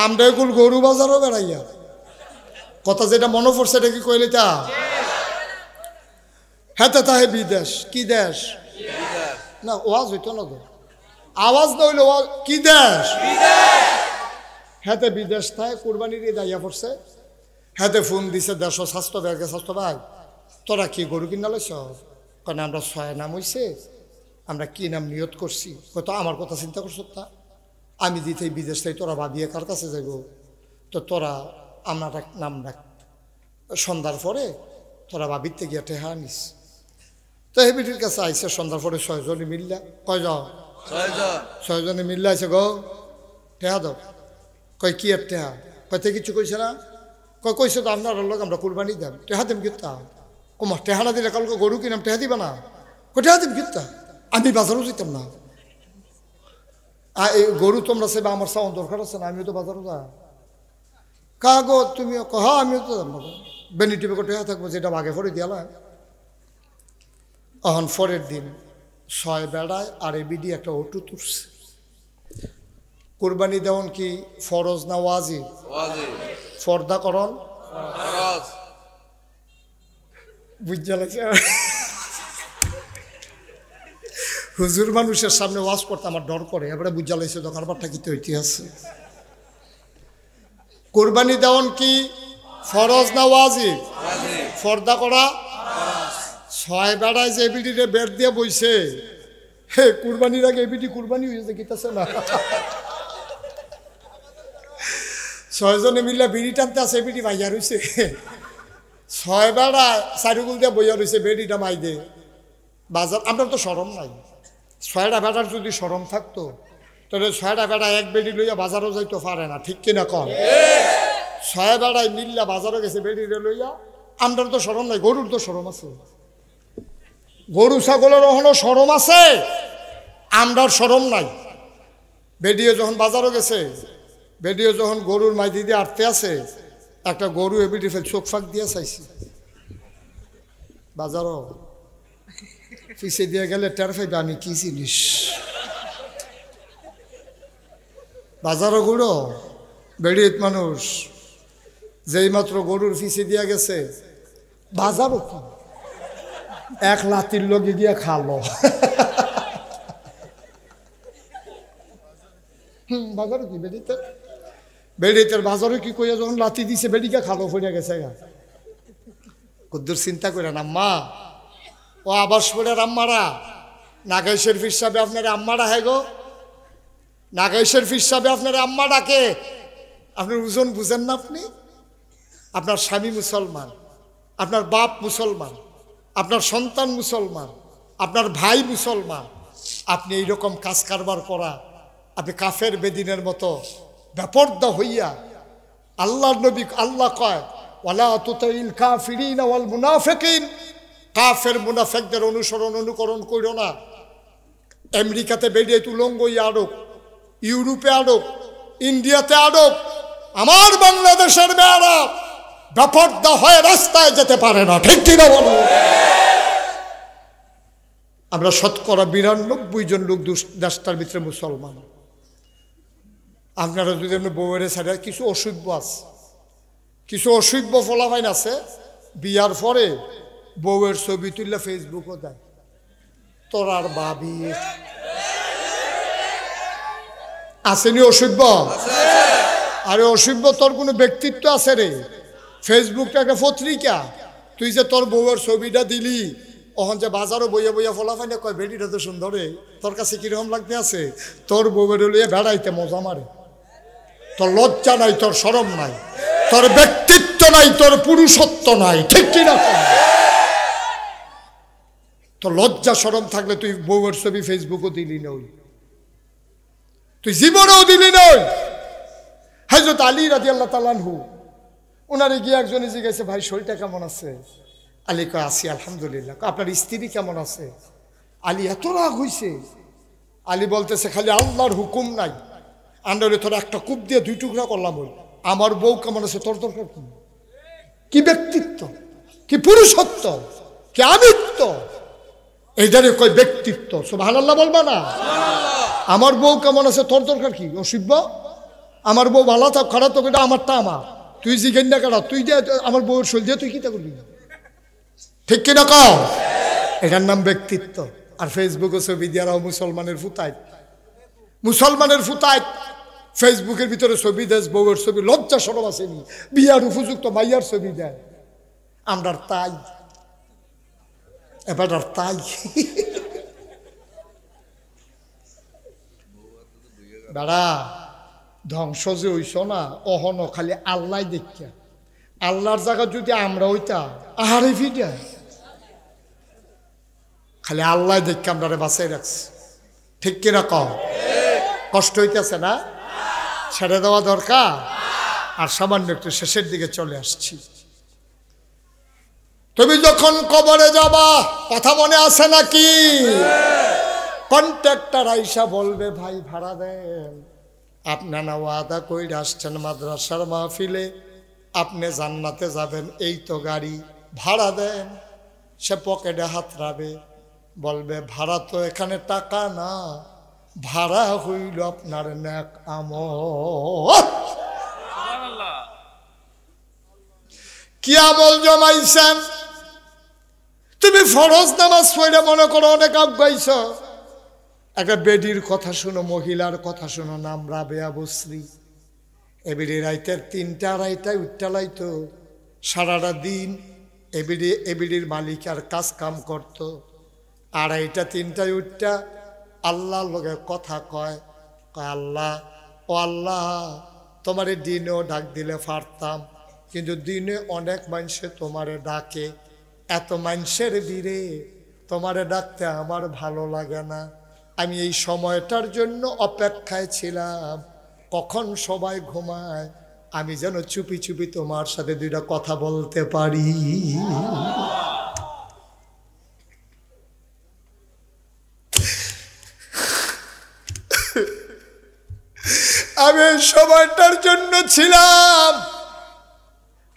[SPEAKER 1] আমরা এগুলো গরু বাজারও বেড়াইয়া কথা যেটা মনে পড়ছে এটা কি কইলে তা হ্যাঁ তাহে বিদেশ কি দেশ না ওয়াজ হইতো না গো আওয়াজ না হইলে ওয়াজ কি দেশ হ্যাঁ বিদেশ থাকে কোরবানির দাইয়া পড়ছে হ্যাঁ ফোন দিছে দেশ স্বাস্থ্য ব্যাগে স্বাস্থ্য ভাই তোরা কি গরু কিনা লাইছ কারণ আমরা 6 নাম হইছে আমরা কি নাম নিয়ত করছি কত আমার কথা চিন্তা করছো তা আমি দিতে বিদেশ থেকে তোরা ভাবিয়ে কার কাছে যাইব তো তোরা আমার নাম রাখ সন্ধ্যার পরে তোরা ভাবিতে গিয়া টেহা নিস তো হেবিটির কাছে আইসে সন্ধ্যার পরে 6 জনে মিললা কয় যাও 6 জনে মিললে আইসে গো টেহা দাও কয় কি আর টেহা কয়তে কিছু কইছে না কয় কইছে তো আপনার লোক আমরা কুরবানি দাম টেহা দিম কিতা কুমার টেহা না দিলে কালকে গরু কিনাম টেহা দিবা না কয় টেহা দিম কিতা আমি বাজারও যেতাম না এই গরু তোমরা সেবা আমার সাউন্ড দরকার আছে না আমিও তো বাজারও যা কাগো তুমি কহ আমিও তো বেনিটিভে টেহা থাকবো যেটা আগে পরে দিয়ালা এখন পরের দিন 6 বেড়ায় আর এবিডি একটা অটো তুলছে কুরবানি দেওয়ান কি ফরজ না ওয়াজিব ফর্দা করন বুঝা লাগছে হুজুর মানুষের সামনে ওয়াজ করতে আমার ডর করে এবারে বুঝা লাগছে দোকান পাটটা কি হইতে আছে কুরবানি দেওয়ান কি ফরজ না ওয়াজিব ফর্দা করা 6 বেড়ায় যে এবিডিরে বের দিয়ে বইছে হে কুরবানির আগে এবিডি কুরবানি হয়েছে কিতাছে না 6 জনে মিলে বিড়ি টানতে আছে এবিডি ভাইয়া রয়েছে 6 বেড়ায় চারিগুল দিয়ে বইয়া রয়েছে বেডিটা মাই দে বাজার আমরা তো সরম নাই 6টা বেড়ার যদি সরম থাকতো তাহলে 6টা বেড়া এক বেডি লইয়া বাজারও যাইতে পারে না ঠিক কিনা কম 6 বেড়ায় মিল্লা বাজারও গেছে বেডিরে লইয়া আমরার তো শরম নাই, গরুর তো শরম আছে। গরু ছাগলের ওখানে শরম আছে, আমরার শরম নাই। বেডিও যখন বাজারও গেছে, বেডিও যখন গরুর মাইদি দিয়ে আটতে আছে, একটা গরু এবিডি ফেল চোখ ফাঁক দিয়ে চাইছে। বাজারও পিছিয়ে দিয়ে গেলে টের পাইবে আমি কি জিনিস। বাজারও গুঁড়ো বেড়িত মানুষ যেই মাত্র গরুর পিছিয়ে দিয়া গেছে, বাজারও কি এক লাতির লগে গিয়া খালো। বাজারও কি বেড়িতে, বেড়িতের বাজারও কি কইয়া যখন লাতি দিছে বেড়িকে খালো ফিরে গেছে গা। কদ্দুর চিন্তা করে না মা ও আবাস পড়ে আম্মারা নাগাইশের ফিসাবে আপনার আম্মারা হ্যাঁ গো, নাগাইশের ফিসাবে আপনার আম্মা ডাকে। আপনার ওজন বুঝেন না আপনি? আপনার স্বামী মুসলমান, আপনার বাপ মুসলমান, আপনার সন্তান মুসলমান, আপনার ভাই মুসলমান, আপনি এইরকম কাজ কারবার করা, আপনি কাফের বেদিনের মতো বেপর্দা হইয়া, আল্লাহর নবী আল্লাহ কয় ওয়ালা তুতাইল কাফিরিনা ওয়াল মুনাফিকিন, কাফের মুনাফিকদের অনুকরণ কইরো না। আমেরিকাতে বেরিয়ে তুলঙ্গ আড়ক, ইউরোপে আড়ক, ইন্ডিয়াতে আড়ক, আমার বাংলাদেশের মেয়েরা বেপর্দা হয়ে রাস্তায় যেতে পারে না, ঠিক কিনা বলো? আমরা শতকরা 92 জন লোক দেশটার ভিতরে মুসলমান। আপনারা যদি আপনি বউয়ের ছাড়া কিছু অসভ্য আছে, কিছু অসভ্য ফলাফাইন আছে, বিয়ার পরে বউয়ের ছবি তুললে ফেসবুকও দেয়, তোর আর ভাবি আসেনি অসভ্য। আরে অসভ্য, তোর কোনো ব্যক্তিত্ব আছে রে? ফেসবুকটা একটা পত্রিকা, তুই যে তোর বউয়ের ছবিটা দিলি, ওখান যে বাজারও বইয়া বইয়া ফলাফাইনে কয় বেটিটা তো সুন্দর রে, তোর কাছে কিরকম লাগতে আছে? তোর বউয়ের লিয়ে বেড়াইতে মজা মারে, তোর লজ্জা নাই, তোর শরম নাই, তোর ব্যক্তিত্ব নাই, তোর পুরুষত্ব নাই, ঠিক কিনা? তোর লজ্জা শরম থাকলে তুই বউয়ের ছবি ফেসবুকও দিলি নই, তুই জীবনেও দিলি নই। হযরত আলী রাদিয়াল্লাহু তাআলা আনহু ওনারে গিয়ে একজনে জিজ্ঞাসা, ভাই শরীরটা কেমন আছে? আলী কয় আছি আলহামদুলিল্লাহ। আপনার স্ত্রী কেমন আছে? আলী এত রাগ হইছে, আলী বলতেছে খালি আল্লাহর হুকুম নাই, আন্ডারে তোর একটা কূপ দিয়ে 2 টুকরা করলাম, ওই আমার বউ কেমন আছে তোর দরকার কি? কি ব্যক্তিত্ব, কি পুরুষত্ব, কি আমিত্ব, এইটারে কয় ব্যক্তিত্ব। সুবহানাল্লাহ বলবা না? আমার বউ কেমন আছে তোর দরকার কি? অসভ্য, আমার বউ ভালো থাক খারাপ থাক এটা আমারটা আমার, তুই জিজ্ঞেস না কেন? তুই যে আমার বউয়ের শরীর দিয়ে তুই কিতা করবি? ঠিক কিনা কও? এটার নাম ব্যক্তিত্ব। আর ফেসবুকে ছবি দিয়ারাও মুসলমানের ফুতায়, মুসলমানের ফুতায় ফেসবুকের ভিতরে ছবি দেশ, বউয়ের ছবি, লজ্জা সরম আসেনি, বিয়ার উপযুক্ত মাইয়ার ছবি দেয়। আমরা তাই এবার আর তাই দাঁড়া ধ্বংস যে হইস না অহন খালি আল্লাহ দেখা, আল্লাহর জায়গা যদি আমরা হইতাম আহারে ফিটা, খালি আল্লাহ দেখে আমরা বাঁচাই রাখছি, ঠিক কিনা কম? কষ্ট হইতেছে না? ছেড়ে দেওয়া দরকার। আর সামান্য একটু শেষের দিকে চলে আসছি। তুমি যখন কবরে যাবা কথা মনে আছে নাকি? কন্ট্রাক্টর আইসা বলবে ভাই ভাড়া দেন, আপনারা ওয়াদা কইরা আসছেন মাদ্রাসার মাহফিলে আপনি জান্নাতে যাবেন, এই তো গাড়ি, ভাড়া দেন। সে পকেটে হাত রাখবে, বলবে ভাড়া তো এখানে টাকা না, ভাড়া হইল আপনার নেক আমল। কি আমল জমাইছেন? তুমি ফরজ নামাজ পড়ে মনে করো অনেক আগাইছ, একটা বেডির কথা শুনো, মহিলার কথা শুনো, নাম রাবেয়া বসরি, এবিডি রাইতের 3টা 2:30টায় উঠটালাইতো, সারাটা দিন এবিডির মালিক আর কাজ কাম করত, 2:30 3টায় উঠটা আল্লাহর লগে কথা কয়, আল্লাহ ও আল্লাহ তোমারে দিনেও ডাক দিলে পারতাম, কিন্তু দিনে অনেক মানুষে তোমারে ডাকে, এত মানুষের ভিড়ে তোমারে ডাকতে আমার ভালো লাগে না, আমি এই সময়টার জন্য অপেক্ষায় ছিলাম, কখন সবাই ঘুমায় আমি যেন চুপি চুপি তোমার সাথে দুইটা কথা বলতে পারি। আমি সময়টার জন্য ছিলাম।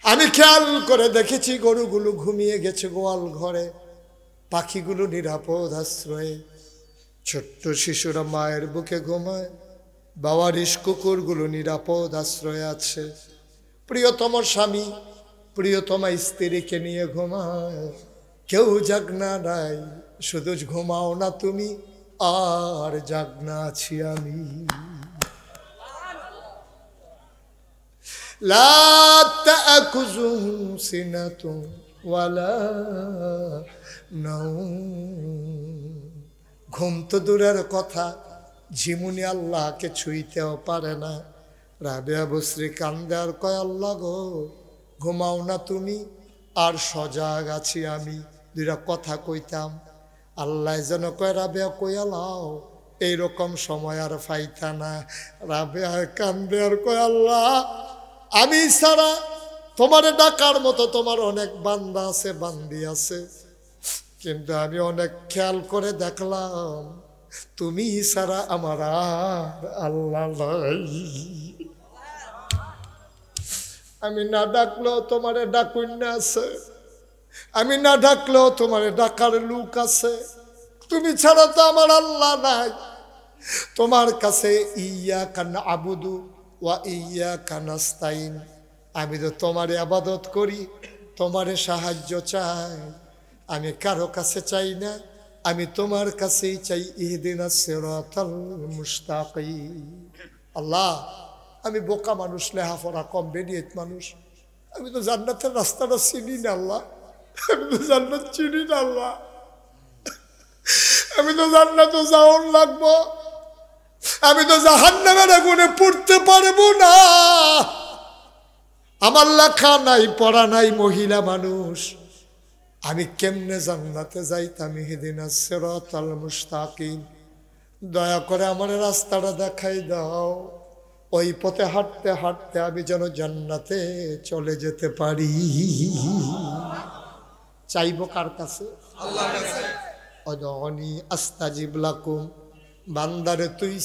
[SPEAKER 1] আমি খেয়াল করে দেখেছি গরুগুলো ঘুমিয়ে গেছে গোয়াল ঘরে, পাখিগুলো নিরাপদ আশ্রয়ে, ছোট্ট শিশুরা মায়ের বুকে ঘুমায়, বাবারিশ কুকুরগুলো নিরাপদ আশ্রয়ে আছে, প্রিয়তম স্বামী প্রিয়তমা স্ত্রীকে নিয়ে ঘুমায়, কেউ জাগনা নাই, শুধু ঘুমাও না তুমি আর জাগনা আছি আমি। লা তা'খুযুহু সিনাতুন ওয়ালা নাওম। ঘুম তো দূরের কথা, ঝিমুনি আল্লাহকে ছুঁইতেও পারে না। রাবেয়া বসরি কান্দে আর কয়, আল্লাহ গো ঘুমাও না তুমি আর সজাগ আছি আমি। দুইটা কথা কইতাম, আল্লাহ যেন কয় রাবেয়া কইয়া লাও, এইরকম সময় আর ফাইতা না। রাবেয়া কান্দে আর কয়, আল্লাহ আমি ছাড়া তোমারে ডাকার মতো তোমার অনেক বান্দা আছে, বান্দি আছে, কিন্তু আমি অনেক খেয়াল করে দেখলাম তুমি ছাড়া আমার আর আল্লাহ নাই। আমি না ডাকলেও তোমারে ডাকুন্যা আছে, আমি না ডাকলেও তোমারে ডাকার লোক আছে, তুমি ছাড়া তো আমার আল্লাহ নাই। তোমার কাছে ইয়াকা না'বুদু ওয়া ইয়াকা নাস্তাইন, আমি তো তোমারে ইবাদত করি, তোমারে সাহায্য চাই, আমি কারো কাছে চাই না, আমি তোমার কাছেই চাই। ইহদিনাস সিরাতাল মুস্তাকিম। আল্লাহ আমি বোকা মানুষ, লেহাপড়া কম, বেনিয়ত মানুষ, আমি তো জান্নাতের রাস্তাটা চিনি না আল্লাহ, আমি তো জান্নাত চিনি না আল্লাহ, আমি তো জান্নাতে যাওয়ার লাগবো, আমি তো জাহান্নামের আগুনে পড়তে পারবো না। আমার লেখা নাই, পড়া নাই, মহিলা মানুষ, আমি কেমনে জান্নাতে যাইতাম? ইহদিনাস সিরাতাল মুস্তাকিম, দয়া করে আমার রাস্তাটা দেখাই দাও, ওই পথে হাঁটতে হাঁটতে আমি যেন জান্নাতে চলে যেতে পারি। চাইবো কার কাছে? আল্লাহর কাছে। অদনি আস্তাজিব লাকুম, বান্দারে তুই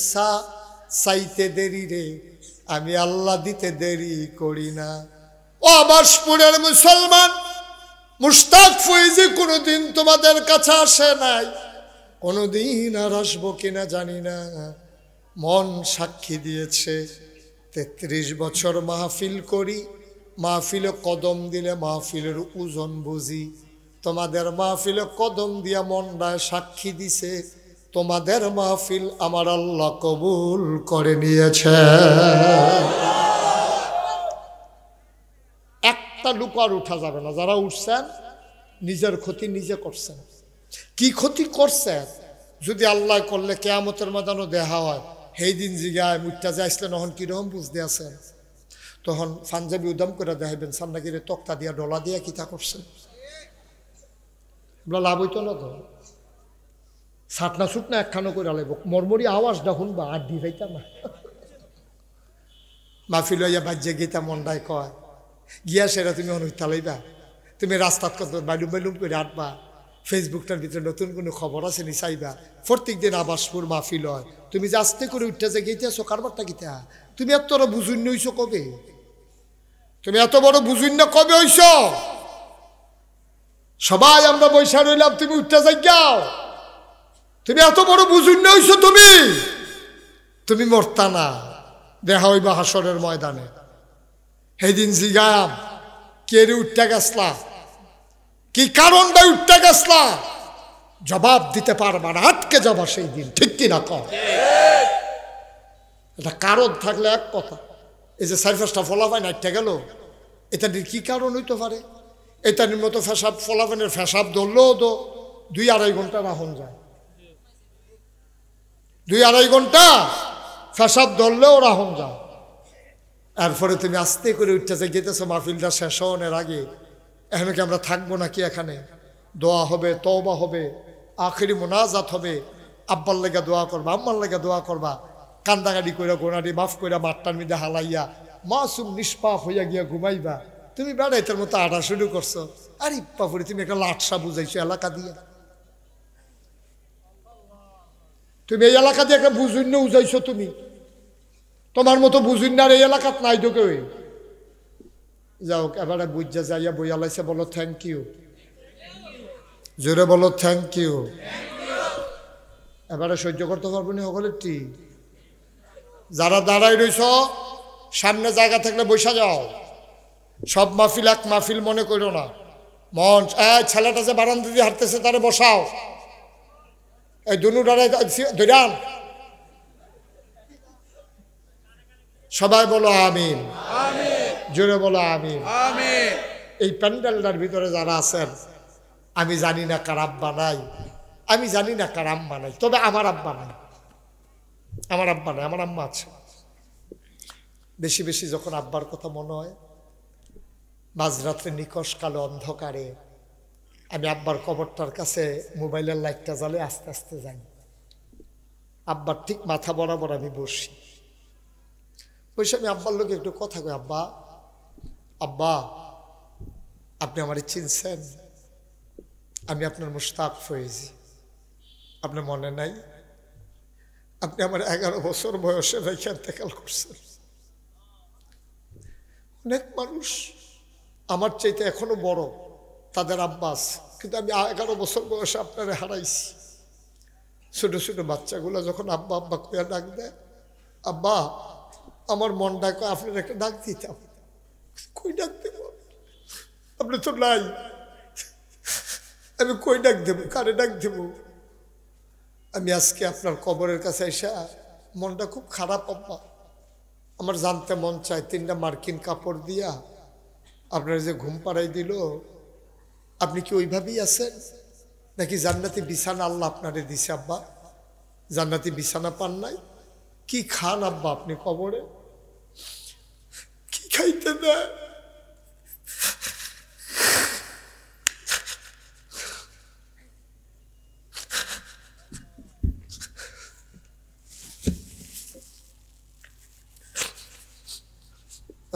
[SPEAKER 1] চাইতে দেরি রে, আমি আল্লাহ দিতে দেরি করি না। ও আবাসপুরের মুসলমান, মুশতাক ফয়েজি কোনোদিন তোমাদের কাছে আসে নাই, কোনোদিন আর আসবো কিনা জানি না। মন সাক্ষী দিয়েছে 33 বছর মাহফিল করি, মাহফিলে কদম দিলে মাহফিলের ওজন বুঝি। তোমাদের মাহফিলে কদম দিয়া মনটায় সাক্ষী দিছে, তোমাদের মাহফিল আমার আল্লাহ কবুল করে নিয়েছে। একটা লুক আর উঠা যাবে না। যারা উঠছেন নিজের ক্ষতি নিজে করছেন। কি ক্ষতি করছেন? যদি আল্লাহ করলে কিয়ামতের ময়দানে দেখা হয়, সেই দিন জিগায় মুঠটা যাইছিলেন, তখন কিরকম বুঝতে আছেন? তখন পাঞ্জাবি উদাম করে দেখাইবেন, সামনাগিরে তক্তা দিয়া ডলা দিয়া কিতা করছেন, লাভ হইতো না তো। ছাটনা ছুটনা একখানো করে আলাইব, মরমরি আওয়াজটা শুনবা আর দি পাইতা না। মাহফিল হইয়া বাজ্যে গীতা মন্ডায় কয়, গিয়া সেরা তুমি অনুষ্ঠা লইবা, তুমি রাস্তাত কত বাইলুম বাইলুম করে আটবা, ফেসবুকটার ভিতরে নতুন কোনো খবর আছে নি চাইবা। প্রত্যেক দিন আবাসপুর মাহফিল হয়, তুমি যে আস্তে করে উঠতে যে গেইতেছো কারবারটা গীতা, তুমি এত বড় বুঝুন্য হইছো কবে? তুমি এত বড় বুঝুন্য কবে হইছ? সবাই আমরা বৈশা রইলাম, তুমি উঠতে যাই যাও, তুমি এত বড় বুঝুন্য হইছো। তুমি মরতা না, দেখা হইবা হাসরের ময়দানে। সেদিন জিগাম কে রে উঠতে গেছলা, কি কারণটা উঠতে গেছলা, জবাব দিতে পারবা না, আটকে যাবা সেই দিন, ঠিক কিনা কম? এটা কারণ থাকলে এক কথা। এই যে 4-5টা ফলাফাইন আটকে গেল, এটা কি কারণ হইতে পারে? এটার মতো ফেসাব ফলাফাইনের ফেসাব ধরলেও তো 2-2.5 ঘন্টা রাখুন যায়, 2-2.5 ঘন্টা ফেসাব ধরলেও রাখুন যায়। এরপরে তুমি আস্তে করে উঠতেছে গেতেছো মাহফিলটা শেষ হওয়ার আগে, এখন কি আমরা থাকবো নাকি? এখানে দোয়া হবে, তওবা হবে, আখেরি মোনাজাত হবে, আব্বার লেগে দোয়া করবা, আম্মার লেগে দোয়া করবা, কান্দাকাটি করে গোনাটি মাফ করে মাঠটার মধ্যে হালাইয়া মাসুম নিষ্পাপ হইয়া গিয়া ঘুমাইবা, তুমি বেড়াইতের মতো আটা শুরু করছো। আরে বাপুরে, তুমি একটা লাটসা বুঝাইছো এলাকা দিয়ে। তুমি এই এলাকা দিয়ে একটা বুঝুন্য উজাইছো। তুমি তোমার মতো বুঝুন না, এই এলাকাত নাই তো কেউ। যাও, এবারে বুঝা যাইয়া বইয়া লাইছে, বলো থ্যাংক ইউ, জোরে বলো থ্যাংক ইউ। এবারে সহ্য করতে পারবো না সকলে ঠিক। যারা দাঁড়াই রইছ, সামনে জায়গা থাকলে বসা যাও। সব মাহফিল এক মাহফিল মনে করো না। মঞ্চ ছেলেটা যে বারান্দা দিয়ে হাঁটতেছে তারে বসাও। এই দুনু ডারে ধরান। সবাই বলো আমিন, জোরে বলো আমিন। এই প্যান্ডেলটার ভিতরে যারা আছেন, আমি জানি না কার আব্বা নাই, আমি জানি না কার আম্মা নাই, তবে আমার আব্বা নাই, আমার আব্বা নাই, আমার আম্মা আছে। বেশি বেশি যখন আব্বার কথা মনে হয়, মাঝরাত্রে নিকশ কালো অন্ধকারে আমি আব্বার কবরটার কাছে মোবাইলের লাইটটা জ্বালে আস্তে আস্তে যাই। আব্বার ঠিক মাথা বরাবর আমি বসি। বসে আমি আব্বার লোকে একটু কথা কই, আব্বা আব্বা আপনি আমারে চিনছেন? আমি আপনার মুশতাক ফয়েজি, আপনার মনে নাই? আপনি আমার 11 বছর বয়সে রেখে ইন্তেকাল করছেন। অনেক মানুষ আমার চাইতে এখনো বড়, তাদের আব্বাস, কিন্তু আমি 11 বছর বয়সে আপনারে হারাইছি। ছোট ছোট বাচ্চাগুলো যখন আব্বা আব্বা কইয়া ডাক দেয়, আব্বা আমার মন ডাকে আপনার একটা ডাক দিতাম। কই ডাক দেব? আপনি তো নাই, আমি কই ডাক দেব, কারে ডাক দেব? আমি আজকে আপনার কবরের কাছে এসে মনটা খুব খারাপ আব্বা। আমার জানতে মন চায়, 3টা মার্কিন কাপড় দিয়া আপনার যে ঘুম পাড়াই দিল, আপনি কি ওইভাবেই আছেন নাকি জান্নাতি বিছানা আল্লাহ আপনারে দিছে? আব্বা জান্নাতি বিছানা পান নাই? কি খান আব্বা আপনি কবরে? কি খাইতে দেয়?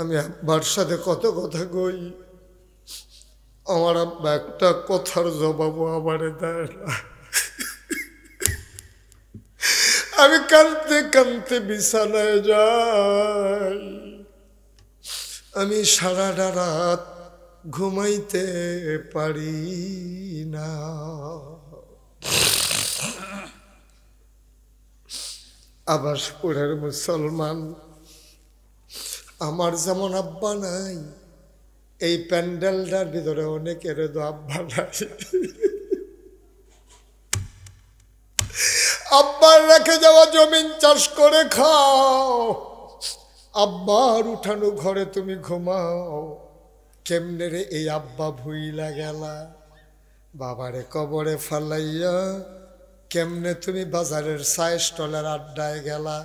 [SPEAKER 1] আমি আব্বার সাথে কত কথা কই, আমার আব্বা একটা কথার জবাবও আমারে দেয় না। আমি কাঁদতে কাঁদতে বিছানায় যাই, আমি সারাটা রাত ঘুমাইতে পারি না। আবাসপুরের মুসলমান, আমার যেমন আব্বা নাই, এই প্যান্ডেলটার ভিতরে অনেকের তো আব্বা নাই। আব্বার রেখে যাওয়া জমিন চাষ করে খাও, আব্বার উঠানো ঘরে তুমি ঘুমাও। কেমনে রে এই আব্বা ভুইলা গেলা, বাবারে কবরে ফালাইয়া কেমনে তুমি বাজারের চায় স্টলের আড্ডায় গেলা।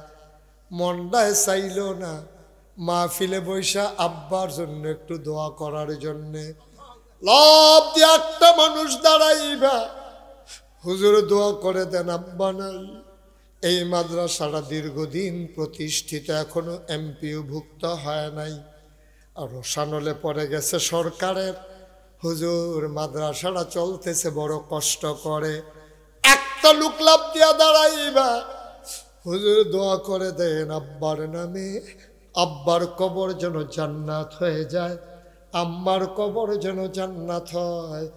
[SPEAKER 1] মনটায় চাইল না মাহফিলে বৈশা আব্বার জন্য একটু দোয়া করার জন্যে। লাভ দিয়ে একটা মানুষ দাঁড়াইবা, হুজুর দোয়া করে দেন, আব্বা নাই। এই মাদ্রাসাটা দীর্ঘদিন প্রতিষ্ঠিত, এখনো এমপিও ভুক্ত হয় নাই, আর রসানলে পড়ে গেছে সরকারের। হুজুর মাদ্রাসাটা চলতেছে বড় কষ্ট করে, একটা লোক লাভ দিয়া দাঁড়াইবা, হুজুর দোয়া করে দেন আব্বার নামে, আব্বার কবর যেন জান্নাত হয়ে যায়, আম্মার কবর যেন জান্নাত হয়।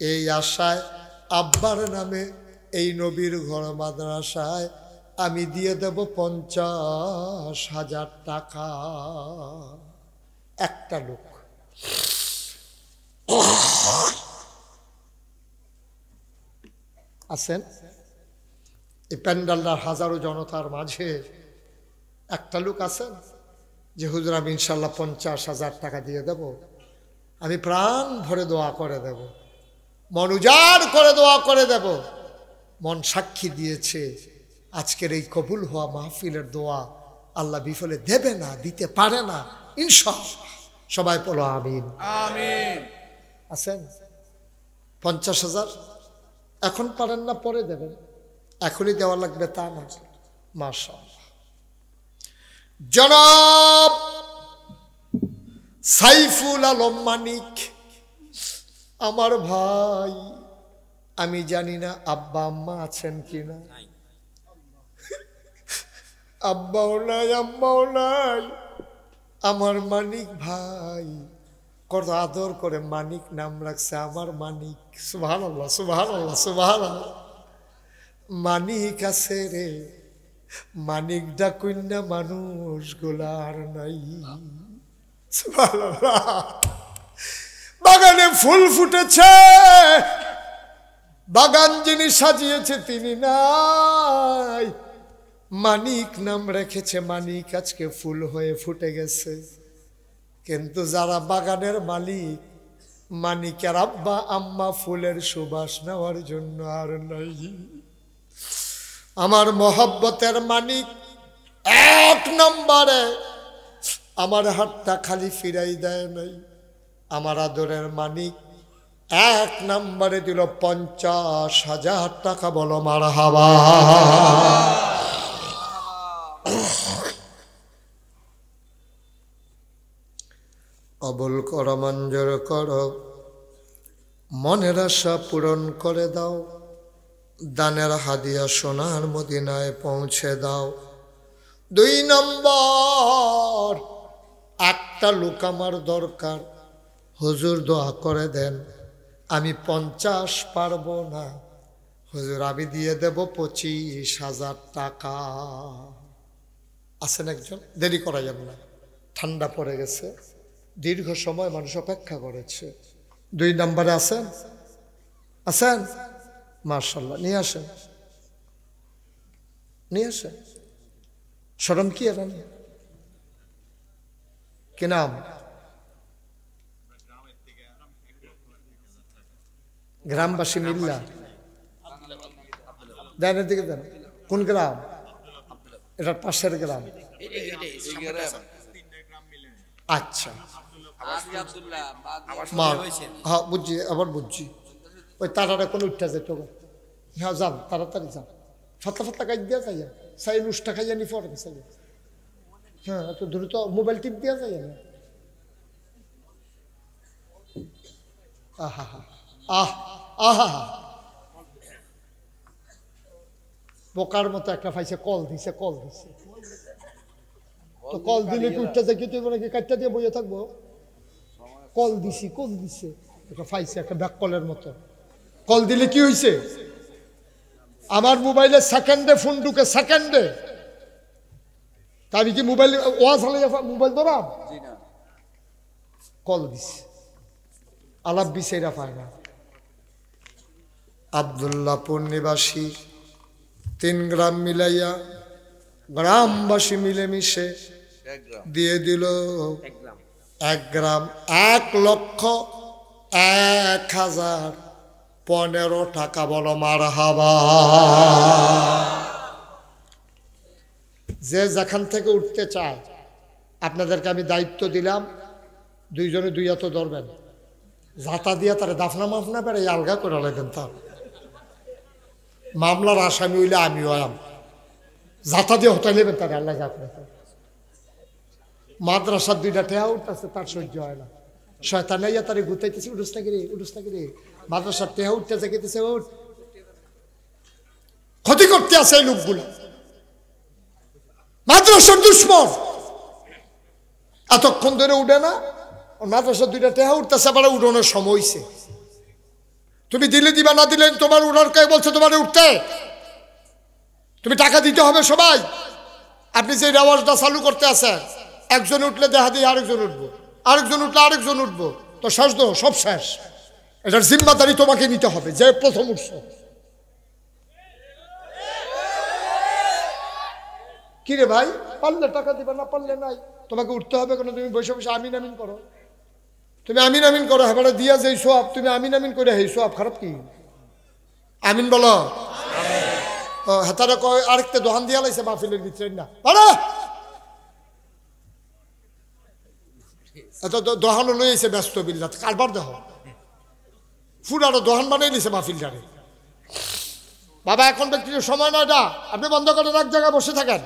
[SPEAKER 1] এই আশায় আব্বার নামে এই নবীর ঘর মাদ্রাসায় আমি দিয়ে দেব 50,000 টাকা। একটা লোক। আছেন এই প্যান্ডালটার হাজারো জনতার মাঝে একটা লোক আছেন যে হুজুর আমি ইনশাল্লাহ 50,000 টাকা দিয়ে দেব, আমি প্রাণ ভরে দোয়া করে দেব, মন উজাড় করে দোয়া করে দেব। মন সাক্ষী দিয়েছে আজকের এই কবুল হওয়া মাহফিলের দোয়া আল্লাহ বিফলে দেবে না, দিতে পারে না ইনশাআল্লাহ। সবাই বলো আমিন। আমিন। আছেন 50,000? এখন পারেন না পরে দেবেন, এখনই দেওয়া লাগবে তা না। মাশাআল্লাহ। জনাব সাইফুল আলম মানিক আমার ভাই, আমি জানি না আব্বা আম্মা আছেন কিনা, আব্বাও নাই আম্মাও নাই। আমার মানিক ভাই কত আদর করে মানিক নাম রাখছে, আমার মানিক। সুবহানাল্লাহ, সুবহানাল্লাহ, সুবহানাল্লাহ। মানিক আছে রে, মানিক ডাকুন্না মানুষ গোলার নাই। সুবহানাল্লাহ। বাগানে ফুল ফুটেছে, বাগান যিনি সাজিয়েছে তিনি নাই, মানিক নাম রেখেছে, মানিক আজকে ফুল হয়ে ফুটে গেছে। কিন্তু যারা বাগানের মালিক, মানিকের আব্বা আম্মা ফুলের সুবাস নেওয়ার জন্য আর নাই। আমার মহব্বতের মানিক এক নম্বরে আমার হাতটা খালি ফিরাই দেয় নাই। আমার আদরের মানিক এক নম্বরে দিল 50,000 টাকা। বলো মারহাবা। কবুল কর, মঞ্জুর কর, মনের আশা পূরণ করে দাও, দানের হাদিয়া সোনার মদিনায় পৌঁছে দাও। 2 নম্বর, একটা লোক আমার দরকার, হুজুর দোয়া করে দেন, আমি 50 পারবো না, হুজুর আমি দিয়ে দেব 25,000 টাকা। আছেন একজন? দেরি করা যাবে না, ঠান্ডা পড়ে গেছে, দীর্ঘ সময় মানুষ অপেক্ষা করেছে। 2 নম্বরে আছেন? আছেন? মাশাআল্লাহ, নিয়ে আসেন, নিয়ে আসেন। শরম কি এর কি নাম? গ্রামবাসী মিল্লা দেন, দিকে দেন। কোন গ্রাম? এটা পাশের গ্রাম। আচ্ছা, হ্যাঁ বুঝছি, আবার বুঝছি। ওই তারাটা কোন উঠতে যেত। হ্যাঁ যান, তাড়াতাড়ি যান, ফাতা ফাতা কাজ দিয়া যাইয়া, সাই নুসটা খাইয়া নি পরে চাই। হ্যাঁ এত দ্রুত মোবাইল টিপ দিয়া যাইয়া না। আহা আহ আহা, বোকার মতো একটা পাইছে, কল দিছে, কল দিছে। তো কল দিলে কি উঠতে যায়, কিন্তু নাকি কাটটা দিয়ে বইয়ে থাকবো? কল দিছি, কল দিছে, একটা পাইছে, একটা ব্যাক কলের মতো। কল দিলে কি হয়েছে? আমার মোবাইলে সেকেন্ডে ফোন ঢুকে, সেকেন্ডে। তাই কি মোবাইল ওয়াজ হলে মোবাইল ধরাম? কল দিছে, আলাপ বিছেরা পায় না। আব্দুল্লাহপুর নিবাসী 3 গ্রাম মিলাইয়া, গ্রামবাসী মিলেমিশে দিয়ে দিল 1 গ্রাম, 1,01,015 টাকা। বলো মারহাবা। যে যেখান থেকে উঠতে চায়, আপনাদেরকে আমি দায়িত্ব দিলাম, 2 জনে 2 হাতে ধরবেন, জাতা দিয়া তারা দাফনা মাফনা বেড়ে আলগা করে লাগবেন। তার মামলার আসামি হইলে আমিও আম, জাতা দিয়ে হতাই নেবেন তারা, আল্লাহ আপনার। মাদ্রাসার 2টা টেহা উঠতেছে, তার সহ্য হয় না, শয়তানাইয়া তারে গুতাইতেছে, উঠুস না গিরে, উঠুস না গিরে। মাদ্রাসার টেহা উঠতেছে, গেতেছে, ক্ষতি করতে আছে এই লোকগুলো, মাদ্রাসার দুশ্মন। এতক্ষণ ধরে উঠে না, মাদ্রাসার 2টা টেহা উঠতেছে, আবার উঠোনের সময় হয়েছে। তুমি দিলে দিবা, না দিলে তোমার উঠার কে বলছে তোমার উঠতে? তুমি টাকা দিতে হবে সবাই। আপনি যে রেওয়াজটা চালু করতে আছেন, একজন উঠলে দেখা দিয়ে আরেকজন উঠবো, আরেকজন উঠলে আরেকজন উঠবো, তো শেষ দো, সব শেষ। এটার জিম্মাদারি তোমাকে নিতে হবে, যে প্রথম উঠছ। কিরে ভাই, পারলে টাকা দিবা, না পারলে নাই, তোমাকে উঠতে হবে কেন? তুমি বসে বসে আমিন আমিন করো, তুমি আমিন আমিন করো, হেবারে দিয়া যেই সব, তুমি আমিন আমিন করে হেই সব, খারাপ কি? আমিন বলো। হেতারা কয় আরেকটা দোহান দিয়া লাইছে মাহফিলের ভিতরে না, এত দোহানো লইছে ব্যস্ত বিল্লাত, কারবার দেহ ফুরানো দোহান বানাই নিছে মাহফিলটারে। বাবা এখন ব্যক্তির সময় নয়, না আপনি বন্ধ করেন, এক জায়গায় বসে থাকেন।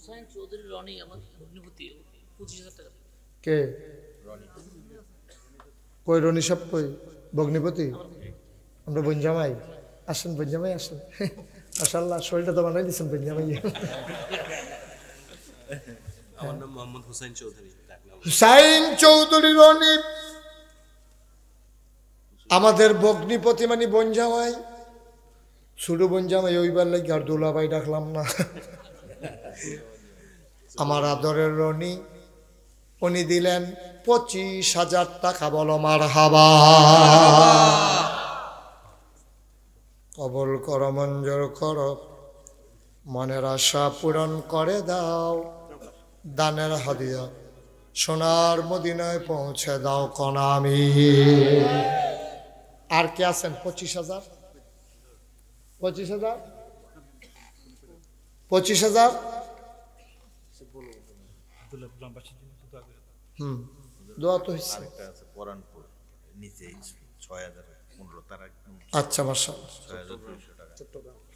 [SPEAKER 2] হুসাইন চৌধুরী রনি আমার ভগ্নিপতি 25,000 টাকা।
[SPEAKER 1] কে কই রনি সব কই ভগ্নিপতি আমরা বঞ্জামাই আসেন বঞ্জামাই আসেন মাশাআল্লাহ শরীরটা তো বানাই দিচ্ছেন বঞ্জামাই
[SPEAKER 3] আমার নাম মোহাম্মদ হুসাইন চৌধুরী।
[SPEAKER 1] হুসাইন চৌধুরী রনি আমাদের ভগ্নিপতি মানে বঞ্জামাই ছোট বঞ্জামাই ওইবার লাগে আর দুলাভাই ডাকলাম না আমার আদরের রনি উনি দিলেন 25,000 টাকা বলো মারহাবা কবুল কর মঞ্জুর কর মনের আশা পূরণ করে দাও দানের হাদিয়া সোনার মদিনায় পৌঁছে দাও কনামি আর কে আছেন 25,000 25,000 25,000 দোয়া তো হচ্ছে
[SPEAKER 3] পরানপুর নিচে 6,015 তারা
[SPEAKER 1] আচ্ছা মাশাআল্লাহ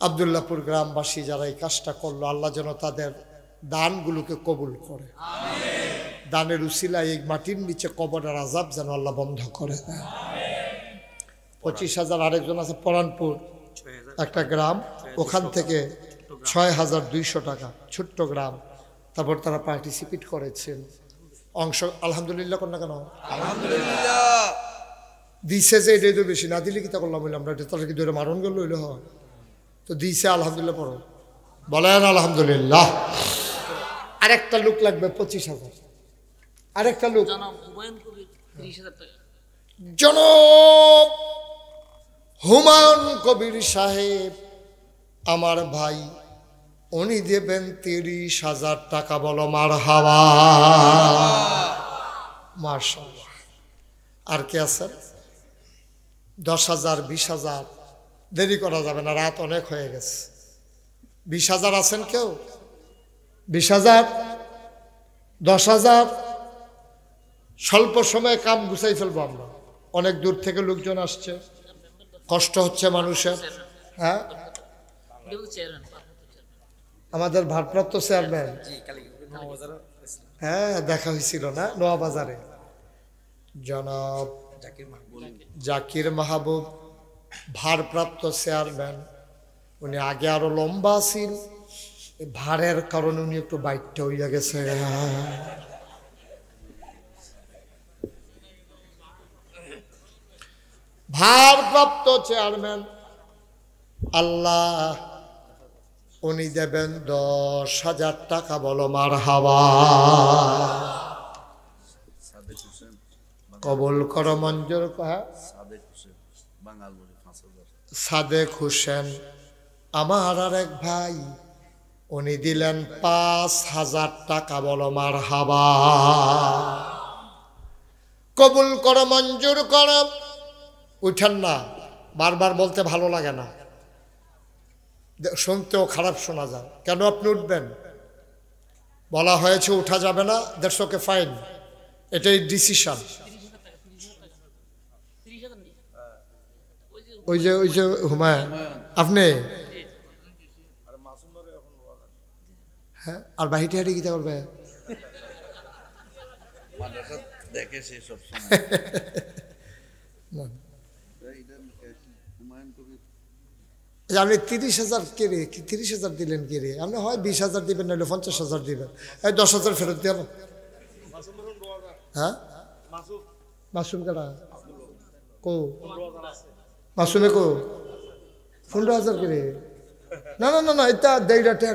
[SPEAKER 1] আব্দুল্লাহপুর গ্রামবাসী যারা এই কাজটা করলো আল্লাহ যেন তাদের দানগুলোকে কবুল করে দানের উসিলায় এই মাটির নিচে কবরের আযাব যেন আল্লাহ বন্ধ করে দেয় 25,000 আরেকজন আছে পরানপুর একটা গ্রাম ওখান থেকে 6,200 টাকা ছোট্ট গ্রাম তারপর তারা পার্টিসিপেট করেছেন অংশ আলহামদুলিল্লাহ কোন না কেন আলহামদুলিল্লাহ দিছে যে এটাই তো বেশি না দিলে কি তা করলাম বললাম আমরা তাদের কি ধরে মারণ গেল হইলে হয় তো দিছে আলহামদুলিল্লাহ পড়ো বলেন আলহামদুলিল্লাহ আরেকটা লোক লাগবে 25,000 আরেকটা লোক
[SPEAKER 2] জনাব হুমায়ুন কবির 30,000 টাকা।
[SPEAKER 1] জনাব হুমায়ুন কবির সাহেব আমার ভাই উনি দেবেন 30,000 টাকা বলো মারহাবা মাশাআল্লাহ আর কে আছেন 10,000 20,000 দেরি করা যাবে না রাত অনেক হয়ে গেছে 20,000 আছেন কেউ 20,000 10,000 স্বল্প সময়ে কাম গুছাই ফেলবো আমরা অনেক দূর থেকে লোকজন আসছে কষ্ট হচ্ছে মানুষের হ্যাঁ আমাদের ভারপ্রাপ্ত চেয়ারম্যান হ্যাঁ দেখা হয়েছিল না নোয়াবাজারে জনাব জাকির মাহবুব ভারপ্রাপ্ত চেয়ারম্যান উনি আগে আরো লম্বা ছিল ভারের কারণে উনি একটু বাইকটা হইয়া গেছে ভারপ্রাপ্ত চেয়ারম্যান আল্লাহ উনি দেবেন 10,000 টাকা বলো মারহাবা কবুল কর মঞ্জুর সাদেক হোসেন আমার আর এক ভাই উনি দিলেন 5,000 টাকা বলো মারহাবা কবুল কর মঞ্জুর কর উঠেন না বারবার বলতে ভালো লাগে না শুনতেও খারাপ শোনা যায় কেন আপনি উঠবেন বলা হয়েছে উঠা যাবে না 150 ফাইন এটাই ডিসিশন ওই যে হুমায়ুন আপনি হ্যাঁ আর বাহিরে হাঁটে কি করবে
[SPEAKER 3] দেখে সে সব
[SPEAKER 1] আপনি 30,000 কে রে 30,000 দিলেন কে রে আপনি হয় 20,000 দিবেন নাহলে 50,000 দিবেন এই 10,000 ফেরত দিয়ে হ্যাঁ মাসুম কাটা কো মাসুমে কো 15,000 কে রে না না না না এটা দেড়টা